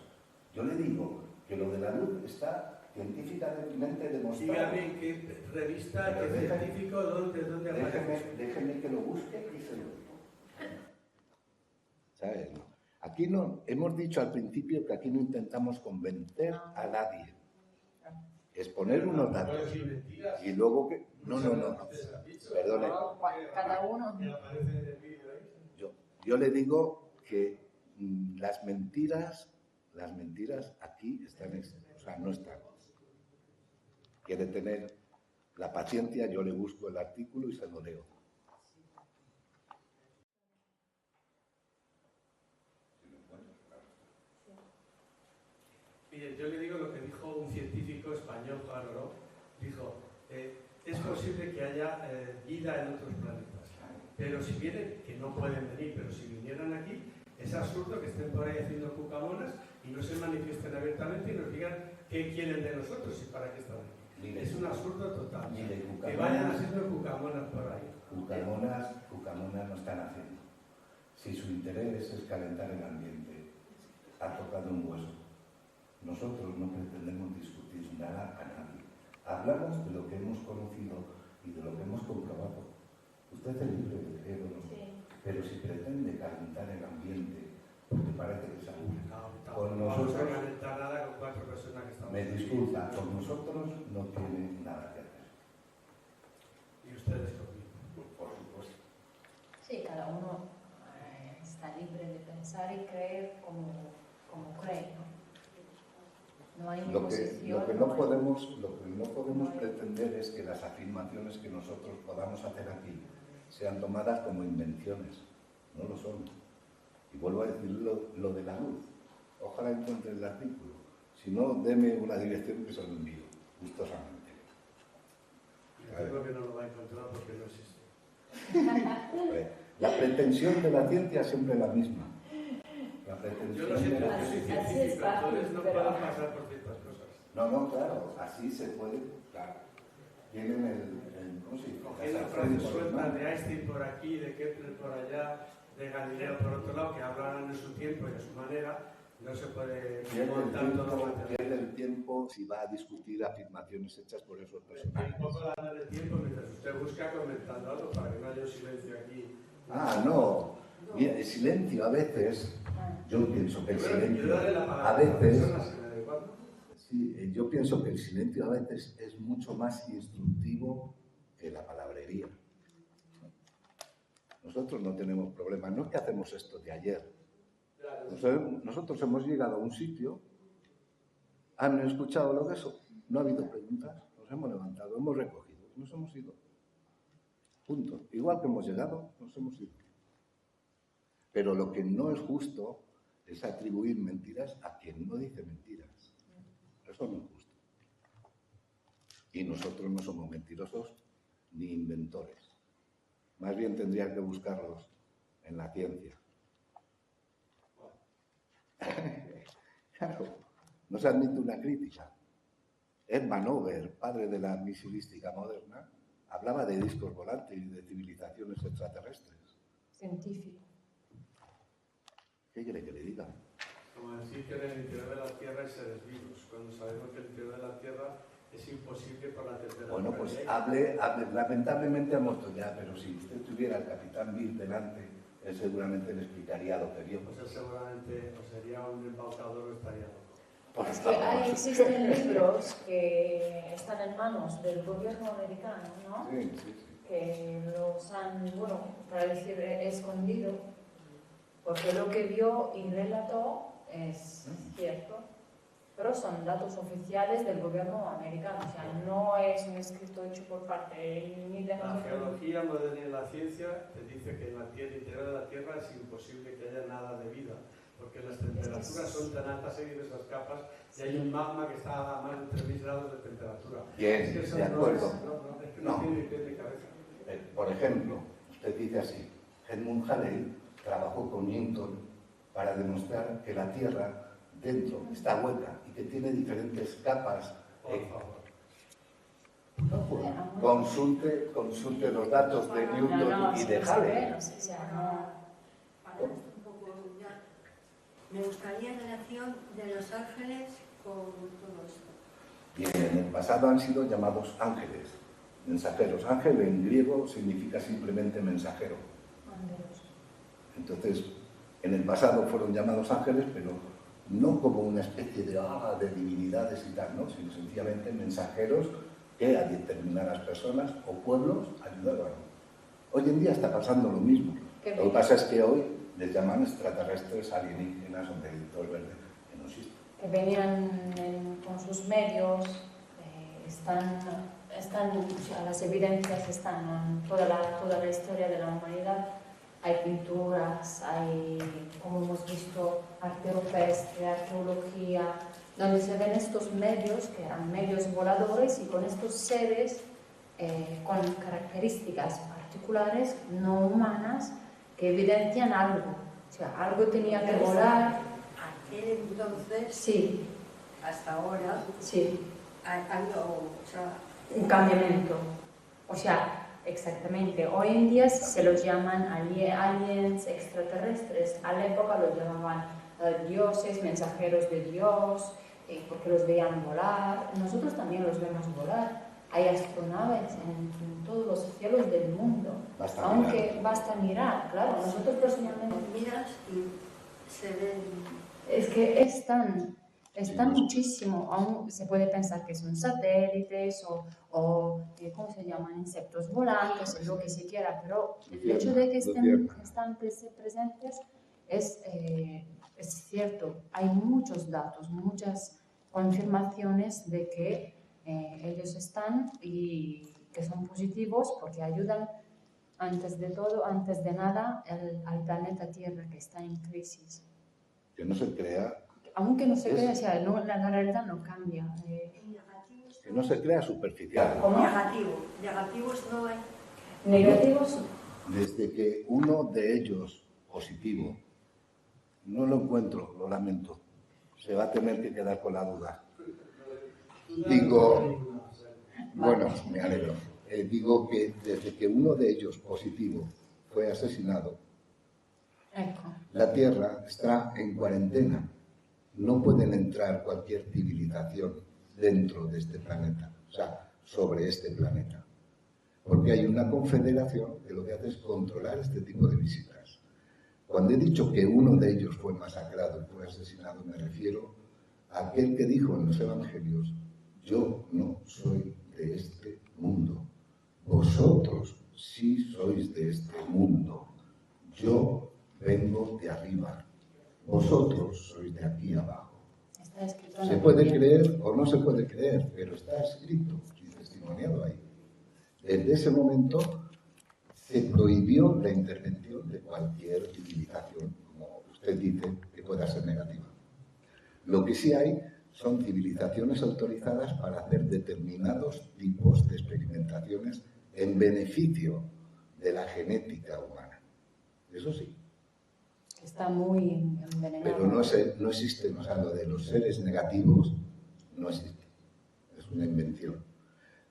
A: Yo le digo que lo de la luz está científicamente demostrado.
R: Dígame en qué revista, qué científico, dónde aparece.
A: Déjeme que lo busque y se lo digo. ¿Sabes? Aquí no, hemos dicho al principio que aquí no intentamos convencer a nadie. Exponer unos datos. Y luego que... No. Perdone.
Q: Cada uno.
A: Yo le digo que las mentiras aquí están, o sea, no están. Quiere tener la paciencia, yo le busco el artículo y se lo leo.
R: Mire, yo le digo lo que dijo un científico español, Juan Oró, dijo, es posible que haya vida en otros planetas, pero si vienen, que no pueden venir, pero si vinieran aquí, es absurdo que estén por ahí haciendo cucamonas y no se manifiesten abiertamente y nos digan qué quieren de nosotros y para qué están aquí.
A: Mire,
R: es un absurdo total.
A: Mire,
R: que vayan haciendo cucamonas por ahí.
A: Cucamonas no están haciendo. Si su interés es calentar el ambiente, ha tocado un hueso. Nosotros no pretendemos discutir nada a nadie. Hablamos de lo que hemos conocido y de lo que hemos comprobado. Usted es libre de creer o no, pero si pretende calentar el ambiente, porque parece que es aburre. Con nosotros,
R: no calentar nada con 4 personas que estamos.
A: Me disculpa, con nosotros no tiene nada que hacer.
R: ¿Y ustedes conmigo?
A: Por supuesto.
Q: Sí, cada uno está libre de pensar y creer como cree, ¿no? No hay
A: Lo que no podemos pretender es que las afirmaciones que nosotros podamos hacer aquí sean tomadas como invenciones. No lo son. Y vuelvo a decir lo de la luz. Ojalá encuentre el artículo. Si no, deme una dirección que se lo envío, gustosamente.
R: Yo creo que no lo va a encontrar porque no existe.
A: La pretensión de la ciencia es siempre la misma.
R: Yo lo siento, yo soy científico, entonces no puedo pasar por ciertas cosas.
A: No, claro, así se puede, claro. Tienen el no sé,
R: cogiendo frases sueltas de Einstein por aquí, de Kepler por allá, de Galileo por otro lado, que hablaban en su tiempo y a su manera, no se puede montar todo lo material.
A: Pierde el tiempo si va a discutir afirmaciones hechas por esos personajes.
R: Un poco darle el tiempo mientras usted busca comentando algo para que no haya un silencio aquí.
A: No. Mira, el silencio a veces, yo pienso que el silencio a veces, yo pienso que el silencio a veces es mucho más instructivo que la palabrería. Nosotros no tenemos problemas, no es que hacemos esto de ayer. Nosotros hemos llegado a un sitio, han escuchado lo que eso, no ha habido preguntas, nos hemos levantado, hemos recogido, nos hemos ido. Punto. Igual que hemos llegado, nos hemos ido. Pero lo que no es justo es atribuir mentiras a quien no dice mentiras. Eso no es justo. Y nosotros no somos mentirosos ni inventores. Más bien tendrían que buscarlos en la ciencia. Claro, no se admite una crítica. Ed Manover, padre de la misilística moderna, hablaba de discos volantes y de civilizaciones extraterrestres.
Q: Científico.
A: ¿Qué quiere que le diga?
R: Como decir que en el interior de la Tierra hay seres vivos, cuando sabemos que el interior de la Tierra es imposible por la temperatura.
A: Bueno, pues hable, lamentablemente ha muerto ya, pero si usted tuviera al capitán Bill delante, él seguramente le explicaría lo que vio.
R: Pues él seguramente o sería un embaucador o estaría loco.
Q: Es que existen libros que están en manos del gobierno americano, ¿no?
A: Sí.
Q: Que los han, para decir, escondido, porque lo que vio y relató es cierto, pero son datos oficiales del gobierno americano, o sea, no es un escrito hecho por parte ni de
R: La
Q: nosotros.
R: geología moderna y la ciencia te dice que en el interior de la Tierra es imposible que haya nada de vida, porque las temperaturas son tan altas en esas capas y hay un magma que está a más de 3000 grados de temperatura.
A: Bien,
R: es que eso
A: de acuerdo.
R: es que no tiene ni pie ni cabeza.
A: Por ejemplo, usted dice así, Edmund Halley trabajó con Newton para demostrar que la Tierra dentro está hueca y que tiene diferentes capas. Consulte los datos de Newton y de Halley.
S: Me gustaría relación de Los Ángeles con todo esto.
A: Bien, en el pasado han sido llamados ángeles, mensajeros. Ángel en griego significa simplemente mensajero. Entonces, en el pasado fueron llamados ángeles, pero no como una especie de divinidades y tal, ¿no? Sino sencillamente mensajeros que a determinadas personas o pueblos ayudaban. Hoy en día está pasando lo mismo. Lo que pasa es que hoy les llaman extraterrestres, alienígenas o meteoritos verdes, que no existen.
Q: Que venían con sus medios, las evidencias están en toda la historia de la humanidad. Hay pinturas, hay, como hemos visto, arte rupestre, arqueología, donde se ven estos medios, que eran medios voladores, y con estos seres con características particulares, no humanas, que evidencian algo. O sea, algo tenía que volar.
S: Aquel entonces,
Q: sí,
S: hasta ahora,
Q: sí,
S: ha habido
Q: un cambiamiento. O sea, exactamente. Hoy en día se los llaman aliens extraterrestres. A la época los llamaban dioses, mensajeros de Dios, porque los veían volar. Nosotros también los vemos volar. Hay astronaves en todos los cielos del mundo. Basta mirar, claro. Nosotros personalmente
S: miras y se ven.
Q: Es que están muchísimo. Aún se puede pensar que son satélites o ¿cómo se llaman? Insectos volantes, lo que se quiera, pero el hecho de que están presentes es cierto. Hay muchos datos, muchas confirmaciones de que ellos están y que son positivos porque ayudan antes de todo, antes de nada, al planeta Tierra que está en crisis.
A: Que no se crea.
Q: Aunque no se crea, o sea, la realidad no cambia.
A: Que no se crea superficial.
S: Negativos no hay.
Q: Negativos.
A: Desde que uno de ellos, positivo, no lo encuentro, lo lamento, se va a tener que quedar con la duda. Digo, bueno, me alegro. Digo que desde que uno de ellos, positivo, fue asesinado, la Tierra está en cuarentena. No pueden entrar cualquier civilización dentro de este planeta, o sea, sobre este planeta. Porque hay una confederación que lo que hace es controlar este tipo de visitas. Cuando he dicho que uno de ellos fue masacrado y fue asesinado, me refiero a aquel que dijo en los evangelios: yo no soy de este mundo, vosotros sí sois de este mundo, yo vengo de arriba, vosotros sois de aquí abajo. Se puede creer o no se puede creer, pero está escrito y testimoniado ahí. Desde ese momento se prohibió la intervención de cualquier civilización, como usted dice, que pueda ser negativa. Lo que sí hay son civilizaciones autorizadas para hacer determinados tipos de experimentaciones en beneficio de la genética humana. Eso sí.
Q: Está muy envenenado.
A: Pero no existe, o sea, lo de los seres negativos no existe. Es una invención.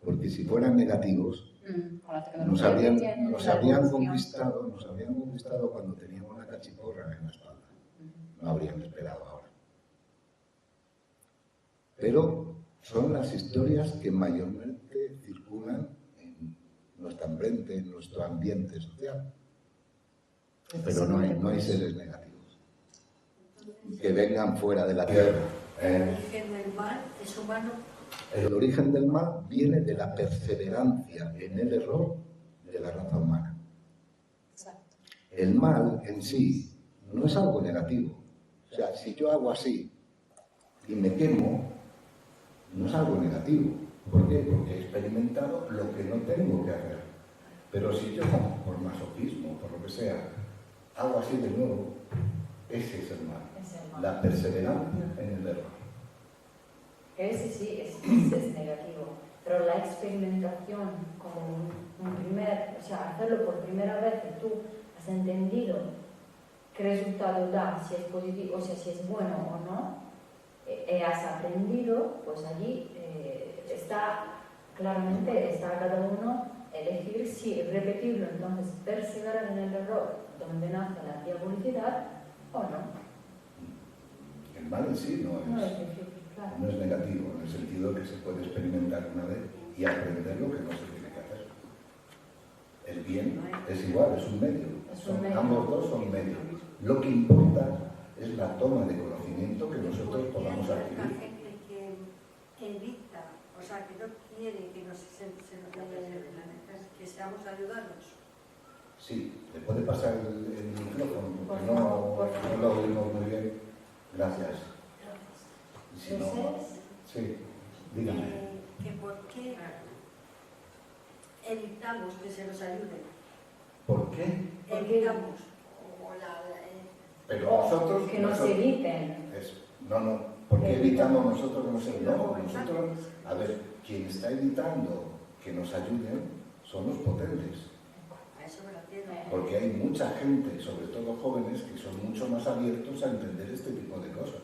A: Porque si fueran negativos, nos habrían conquistado cuando teníamos la cachiporra en la espalda. No habrían esperado ahora. Pero son las historias que mayormente circulan en nuestro ambiente social. Pero no hay seres negativos que vengan fuera de la Tierra.
S: ¿El origen del mal es humano?
A: El origen del mal viene de la perseverancia en el error de la raza humana. El mal en sí no es algo negativo. O sea, si yo hago así y me quemo, no es algo negativo. ¿Por qué? Porque he experimentado lo que no tengo que hacer. Pero si yo, por masoquismo, por lo que sea, hago así de nuevo, ese es el mal. La perseverancia en el error.
Q: Ese sí es negativo, pero la experimentación como o sea, hacerlo por primera vez que tú has entendido qué resultado da, si es positivo, o sea, si es bueno o no, has aprendido, pues allí claramente está a cada uno elegir si repetirlo, entonces perseverar en el error donde nace la diabolicidad o no.
A: El mal en sí no es
Q: difícil, Claro.
A: No es negativo, en el sentido de que se puede experimentar una vez y aprender lo que no se tiene que hacer. El bien es igual, es un medio. Ambos dos son medios. Lo que importa es la toma de conocimiento que nosotros podamos adquirir.
S: Hay gente que evita, o sea, que no quiere que que seamos ayudados.
A: Sí, le puede pasar el micrófono, porque no lo oímos muy bien. Gracias. Y si no, sí, dígame.
S: Que por qué evitamos que se nos ayude.
A: ¿Por qué?
S: Evitamos.
A: Pero nosotros...
Q: Que nos eviten.
A: No, ¿por qué evitamos nosotros que nos eviten? No, nosotros, a ver, quien está evitando que nos ayuden son los potentes. Porque hay mucha gente, sobre todo jóvenes, que son mucho más abiertos a entender este tipo de cosas.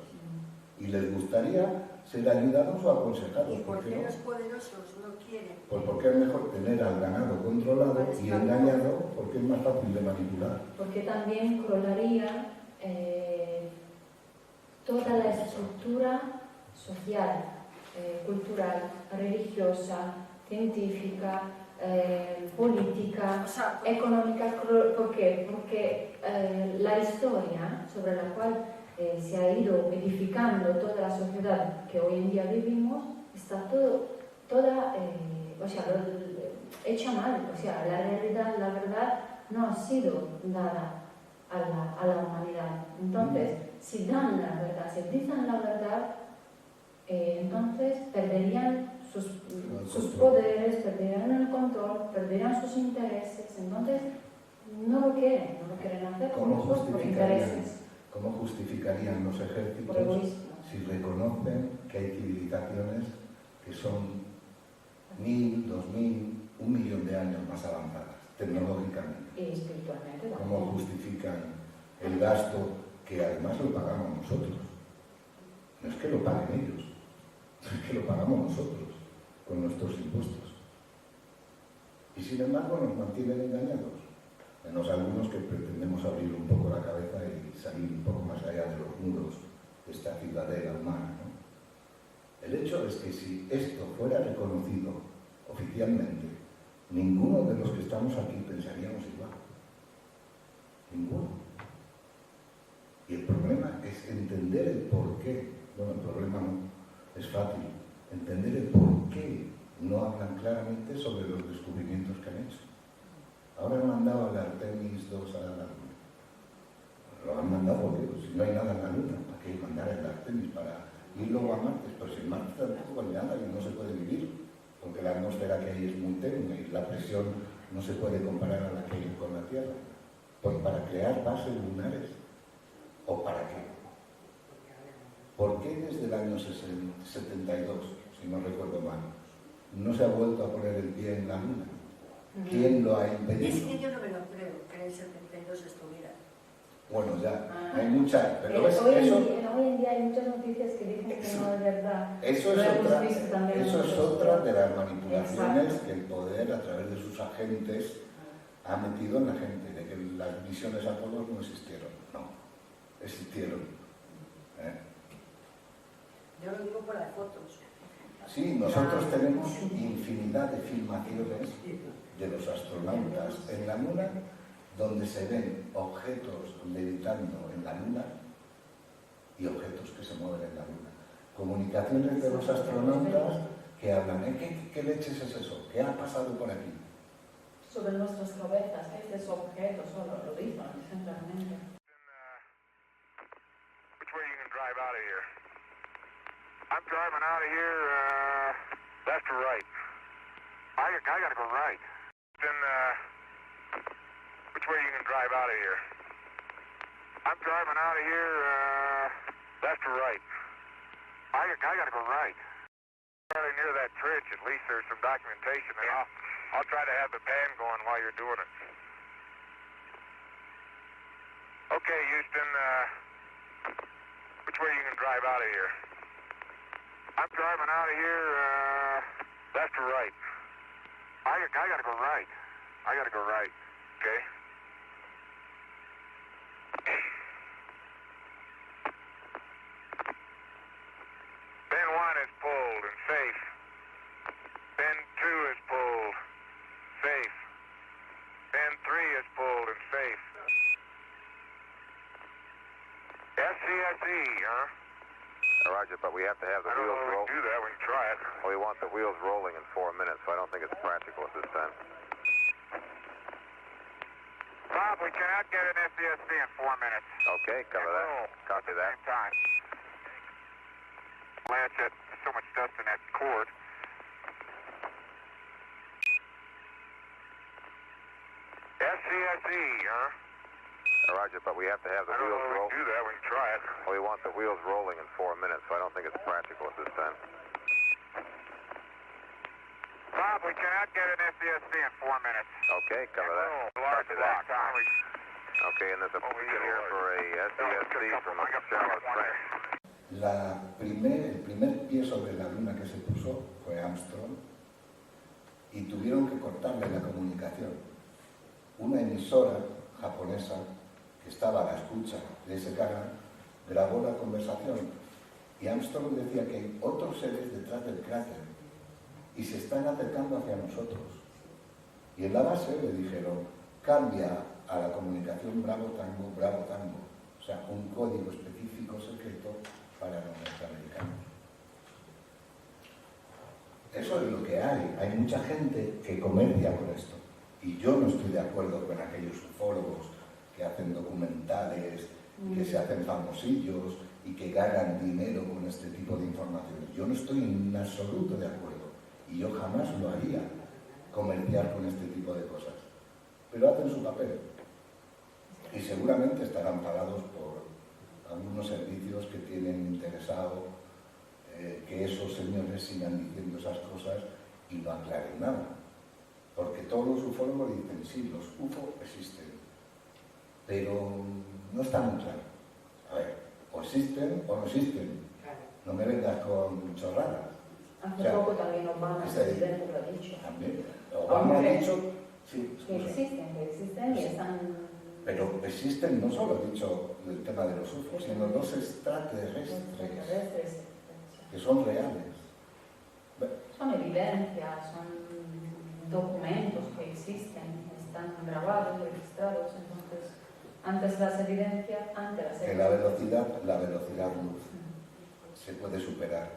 A: Y les gustaría ser ayudados o aconsejados.
S: ¿Y por qué
A: no?
S: los poderosos no quieren?
A: Pues porque es mejor tener al ganado controlado y engañado, porque es más fácil de manipular.
Q: Porque también colaría toda la estructura social, cultural, religiosa, científica, política, económica. ¿Por qué? Porque la historia sobre la cual se ha ido edificando toda la sociedad que hoy en día vivimos está toda hecha mal. O sea, la realidad, la verdad no ha sido dada a la humanidad. Entonces, si dan la verdad, si dicen la verdad, entonces perderían sus poderes, perderían el control, perderían sus intereses. Entonces, no lo quieren hacer por intereses.
A: ¿Cómo justificarían los ejércitos si reconocen que hay civilizaciones que son 1000, 2000, 1.000.000 de años más avanzadas, tecnológicamente?
Q: Y espiritualmente.
A: ¿Cómo justifican el gasto que además lo pagamos nosotros? No es que lo paguen ellos, es que lo pagamos nosotros con nuestros impuestos. Y sin embargo nos mantienen engañados. Menos algunos que pretendemos abrir un poco la cabeza y salir un poco más allá de los muros de esta ciudadela humana, ¿no? El hecho es que si esto fuera reconocido oficialmente, ninguno de los que estamos aquí pensaríamos igual. Ninguno. Y el problema es entender el por qué. Bueno, el problema no, es fácil. Entender el por qué no hablan claramente sobre los descubrimientos que han hecho. Ahora han mandado al Artemis 2 a la Luna. Lo han mandado porque si no hay nada en la Luna, ¿para qué mandar el Artemis? Para ir luego a Marte. Pero si en Marte tampoco hay nada y no se puede vivir, porque la atmósfera que hay es muy tenue y la presión no se puede comparar a la que hay con la Tierra. Pues para crear bases lunares. ¿O para qué? ¿Por qué desde el año 72, si no recuerdo mal, no se ha vuelto a poner el pie en la Luna? ¿Quién lo ha impedido?
S: Es que yo no me lo creo que en el 72 estuviera.
A: Bueno, ya, hay mucha... Pero
Q: hoy en día hay muchas noticias que dicen que no es verdad.
A: Eso es otra de las manipulaciones que el poder, a través de sus agentes, ha metido en la gente, de que las misiones a todos no existieron. No, existieron.
S: Yo lo digo por las fotos.
A: Sí, nosotros tenemos infinidad de filmaciones de los astronautas en la Luna, donde se ven objetos levitando en la Luna y objetos que se mueven en la Luna. Comunicaciones de los astronautas que hablan, ¿qué leches es eso? ¿Qué ha pasado por aquí?
Q: Sobre nuestras cabezas, estos objetos solo lo dicen, simplemente.
T: Which way you can drive out of here? I'm driving out of here, left or right? I gotta go right. Then, which way you can drive out of here? I'm driving out of here, left or right? I gotta go right. Fairly near that bridge, at least there's some documentation, and I'll try to have the pan going while you're doing it. Okay, Houston, which way you can drive out of here? I'm driving out of here, left or right? I gotta go right. I gotta go right, okay? Ben Roger, but we have to have the wheels roll. Do that, we can try it. We want the wheels rolling in 4 minutes, so I don't think it's practical at this time. Bob, we cannot get an FDSC in 4 minutes. Okay, cover that. Copy that. Same time. Latch it. There's so much dust in that cord. SCSE, Roger, but we have to have the wheels roll. Do that, we can try it. We want the wheels rolling in 4 minutes, so I don't think it's practical at this time. Bob, we cannot get an FDSC in 4 minutes. Okay, cover that. Copy that. Okay, and there's a position here for a SDSC from Charlotte Springs.
A: El primer pie sobre la luna que se puso fue Armstrong y tuvieron que cortarle la comunicación. Una emisora japonesa que estaba a la escucha de ese canal grabó la conversación y Armstrong decía que hay otros seres detrás del cráter y se están acercando hacia nosotros. Y en la base le dijeron, cambia a la comunicación Bravo Tango, o sea, un código específico secreto para los norteamericanos. Eso es lo que hay. Hay mucha gente que comercia con esto. Y yo no estoy de acuerdo con aquellos ufólogos que hacen documentales, que se hacen famosillos y que ganan dinero con este tipo de informaciones. Yo no estoy en absoluto de acuerdo. Y yo jamás lo haría, comerciar con este tipo de cosas. Pero hacen su papel. Y seguramente estarán pagados por algunos servicios que tienen interesado que esos señores sigan diciendo esas cosas y no aclaren nada. Porque todos los ufólogos dicen, sí, los UFO existen, pero no está muy claro. A ver, o existen o no existen. No me vengas con chorradas.
Q: Hace poco también Obama, el presidente, lo ha dicho.
A: También. Obama ha dicho, sí,
Q: que existen y están...
A: Pero existen, no solo he dicho el tema de los UFO, sino los extraterrestres, que son reales.
Q: Son evidencias, son documentos que existen, están grabados, registrados, entonces, antes las evidencias,
A: que la velocidad luz se puede superar.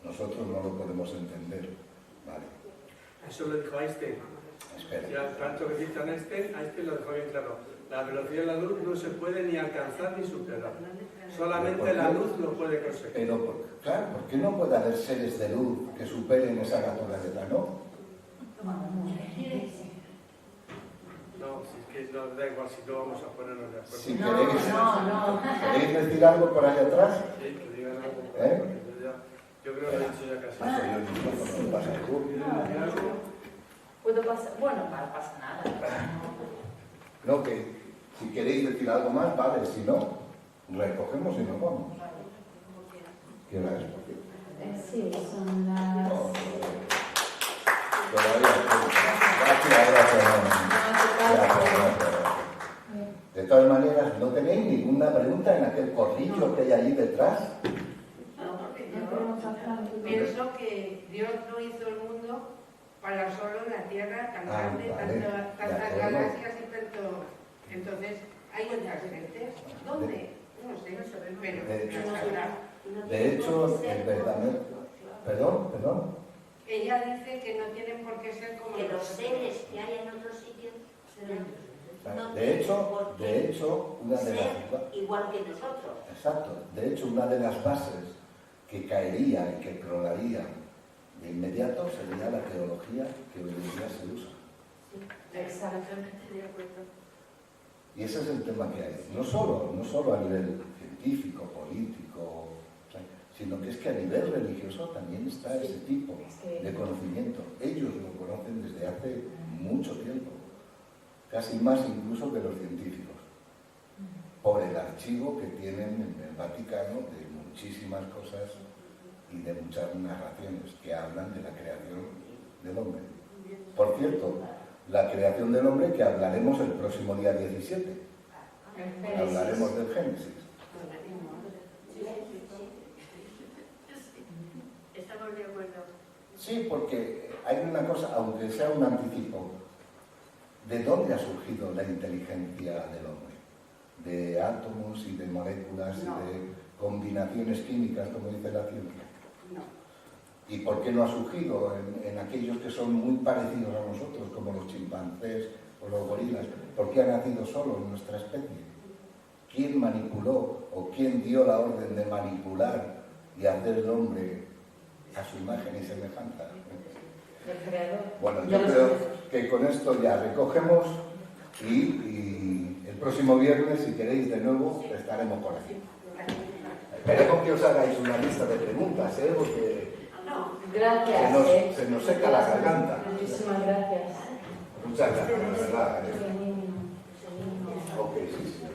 A: Nosotros no lo podemos entender. Vale.
R: Eso lo dijo Einstein.
A: Espera.
R: Ya, tanto que dice Einstein lo dejó bien claro. La velocidad de la luz no se puede ni alcanzar ni superar. Solamente la luz lo puede conseguir.
A: Pero, claro, ¿por qué no puede haber seres de luz que superen esa naturaleza, no?
R: No, si es que no da igual si no vamos a ponernos de acuerdo.
A: Si ¿queréis decir algo por ahí atrás?
R: Sí, que digan algo. Yo creo que lo he dicho ya casi.
Q: ¿Puedo pasar? Bueno, no pasa nada.
A: No, que si queréis decir algo más, vale, si no, recogemos y nos vamos. ¿Qué hora es?
Q: Sí, son las...
A: Gracias. De todas maneras, ¿no tenéis ninguna pregunta en aquel corrillo que hay allí detrás?
U: Pienso que Dios no hizo el mundo para solo la Tierra tan grande, tantas galaxias y tanto. Entonces, hay otras gentes. ¿Dónde? No sé, pero
A: de hecho, el verdadero... Perdón.
U: Ella dice que no tienen por qué ser como los seres que hay en otros sitios.
A: De hecho, una de las...
U: igual que nosotros.
A: Exacto. De hecho, una de las bases que caería y que clonaría de inmediato sería la teología que hoy en día se usa.
U: Sí, exactamente de acuerdo.
A: Y ese es el tema que hay. No solo a nivel científico, político, sino que es que a nivel religioso también está ese tipo de conocimiento. Ellos lo conocen desde hace mucho tiempo, casi más incluso que los científicos, por el archivo que tienen en el Vaticano de muchísimas cosas y de muchas narraciones que hablan de la creación del hombre. Por cierto, la creación del hombre que hablaremos el próximo día 17. Hablaremos del Génesis.
U: Estamos de acuerdo.
A: Sí, porque hay una cosa, aunque sea un anticipo, ¿de dónde ha surgido la inteligencia del hombre? ¿De átomos y de moléculas y de combinaciones químicas, como dice la ciencia? ¿Y por qué no ha surgido en aquellos que son muy parecidos a nosotros, como los chimpancés o los gorilas? ¿Por qué ha nacido solo en nuestra especie? ¿Quién manipuló o quién dio la orden de manipular y hacer el hombre a su imagen y semejanza? Bueno, yo creo que con esto ya recogemos y el próximo viernes, si queréis de nuevo, estaremos por aquí. Esperemos que os hagáis una lista de preguntas, porque
Q: gracias,
A: se nos seca la garganta.
Q: Muchísimas gracias.
A: Muchas gracias, de verdad. Ok, sí, sí.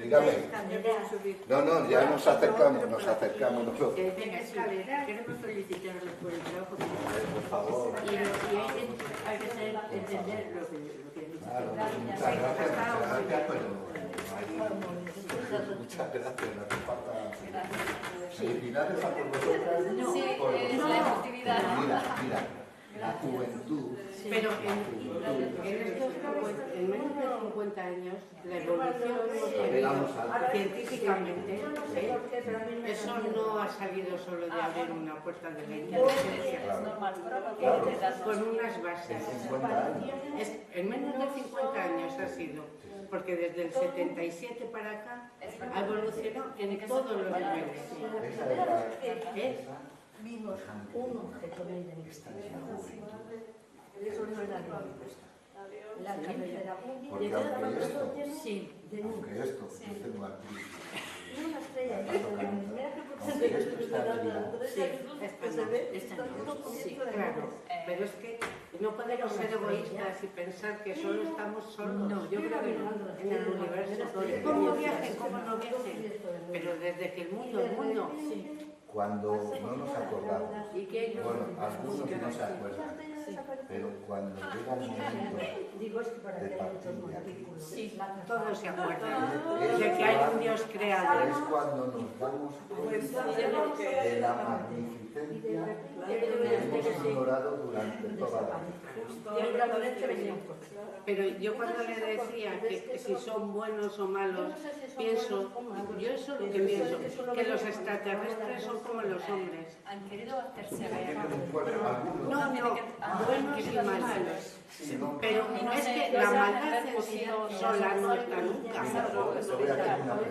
A: Dígame. No, ya nos acercamos nosotros.
U: Venga, escalera, queremos felicitarlos por el trabajo que hacen.
A: Por favor.
U: Y hay que entender lo que dice.
A: Claro, muchas gracias, pero muchas gracias, no hace falta. Felicidades a todos vosotros.
U: Sí, es la efectividad.
A: Mira, la juventud.
U: Pero en menos de 50 años, la evolución que hemos tenido científicamente, eso no ha salido solo de abrir una puerta de la inteligencia, con unas bases. En menos de 50 años ha sido, porque desde el 77 para acá ha evolucionado en todos los niveles.
S: Vimos un objeto de identificación. Eso no era la carrera.
A: Porque aunque esto, tengo aquí,
S: una estrella.
A: aunque esto está
U: Sí, claro. Pero es que no podemos ser egoístas y pensar que solo estamos solos. No, yo creo que no. En el universo. ¿Cómo viajen? ¿Cómo no viajen? Pero desde que el mundo.
A: Cuando no nos acordamos, bueno, algunos no se acuerdan, pero cuando llega el momento de partir de aquí,
U: todos se acuerdan de que hay un Dios creador.
A: Es cuando nos damos cuenta de la magnificencia que hemos ignorado durante toda la vida.
U: Pero yo cuando le decía que si son buenos o malos, pienso, yo eso es lo que pienso, que los extraterrestres son como los hombres.
Q: Han querido hacerse ver.
U: No, buenos y malos. Pero es que la maldad en sí sola no está nunca.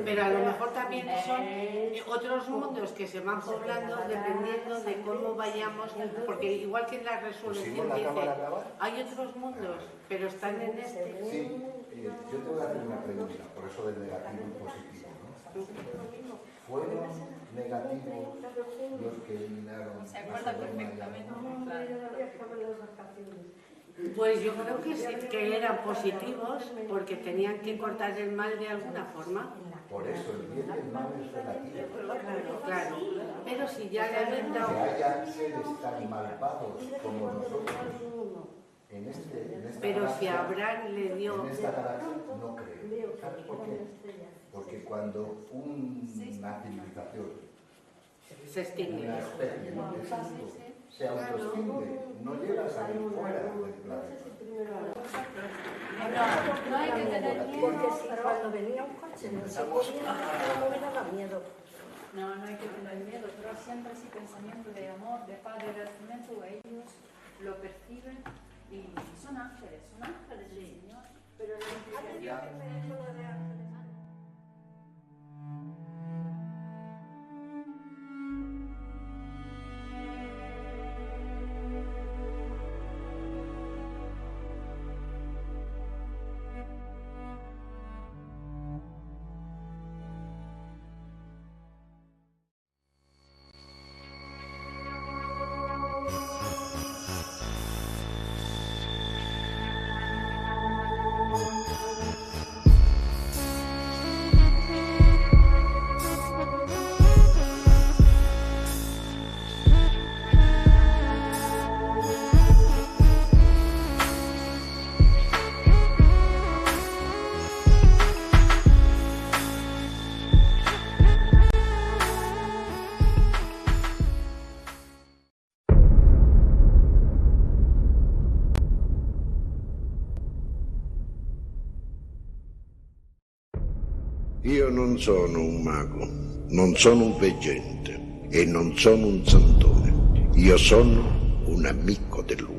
U: Pero a lo mejor también son otros mundos que se van poblando dependiendo de cómo vayamos, porque igual que en la resurrección dice, hay otros mundos, pero están en este.
A: Sí, yo te voy a hacer una pregunta, por eso del negativo y positivo, ¿no? ¿Fueron negativos los que eliminaron?
Q: Se acuerda perfectamente.
U: Pues yo creo que sí, que eran positivos porque tenían que cortar el mal de alguna forma.
A: Por eso el bien y el mal es relativo.
U: Claro. Pero si ya le habían dado...
A: Que haya seres tan malvados como nosotros en esta
U: pero
A: galaxia,
U: si Abraham le dio...
A: En esta galaxia no creo. ¿Sabes por qué? Porque cuando una civilización
U: se extingue,
A: una especie se autoextingue, no llega a salir fuera del planeta.
Q: No hay que tener miedo.
S: Porque si cuando venía un coche no se podía, no me daba miedo.
Q: No hay que tener miedo, pero siempre ese pensamiento de amor, de paz, de agradecimiento, ellos lo perciben y son ángeles del Señor. Pero la implicación...
C: Io non sono un mago, non sono un veggente e non sono un santone. Io sono un amico dell'uomo.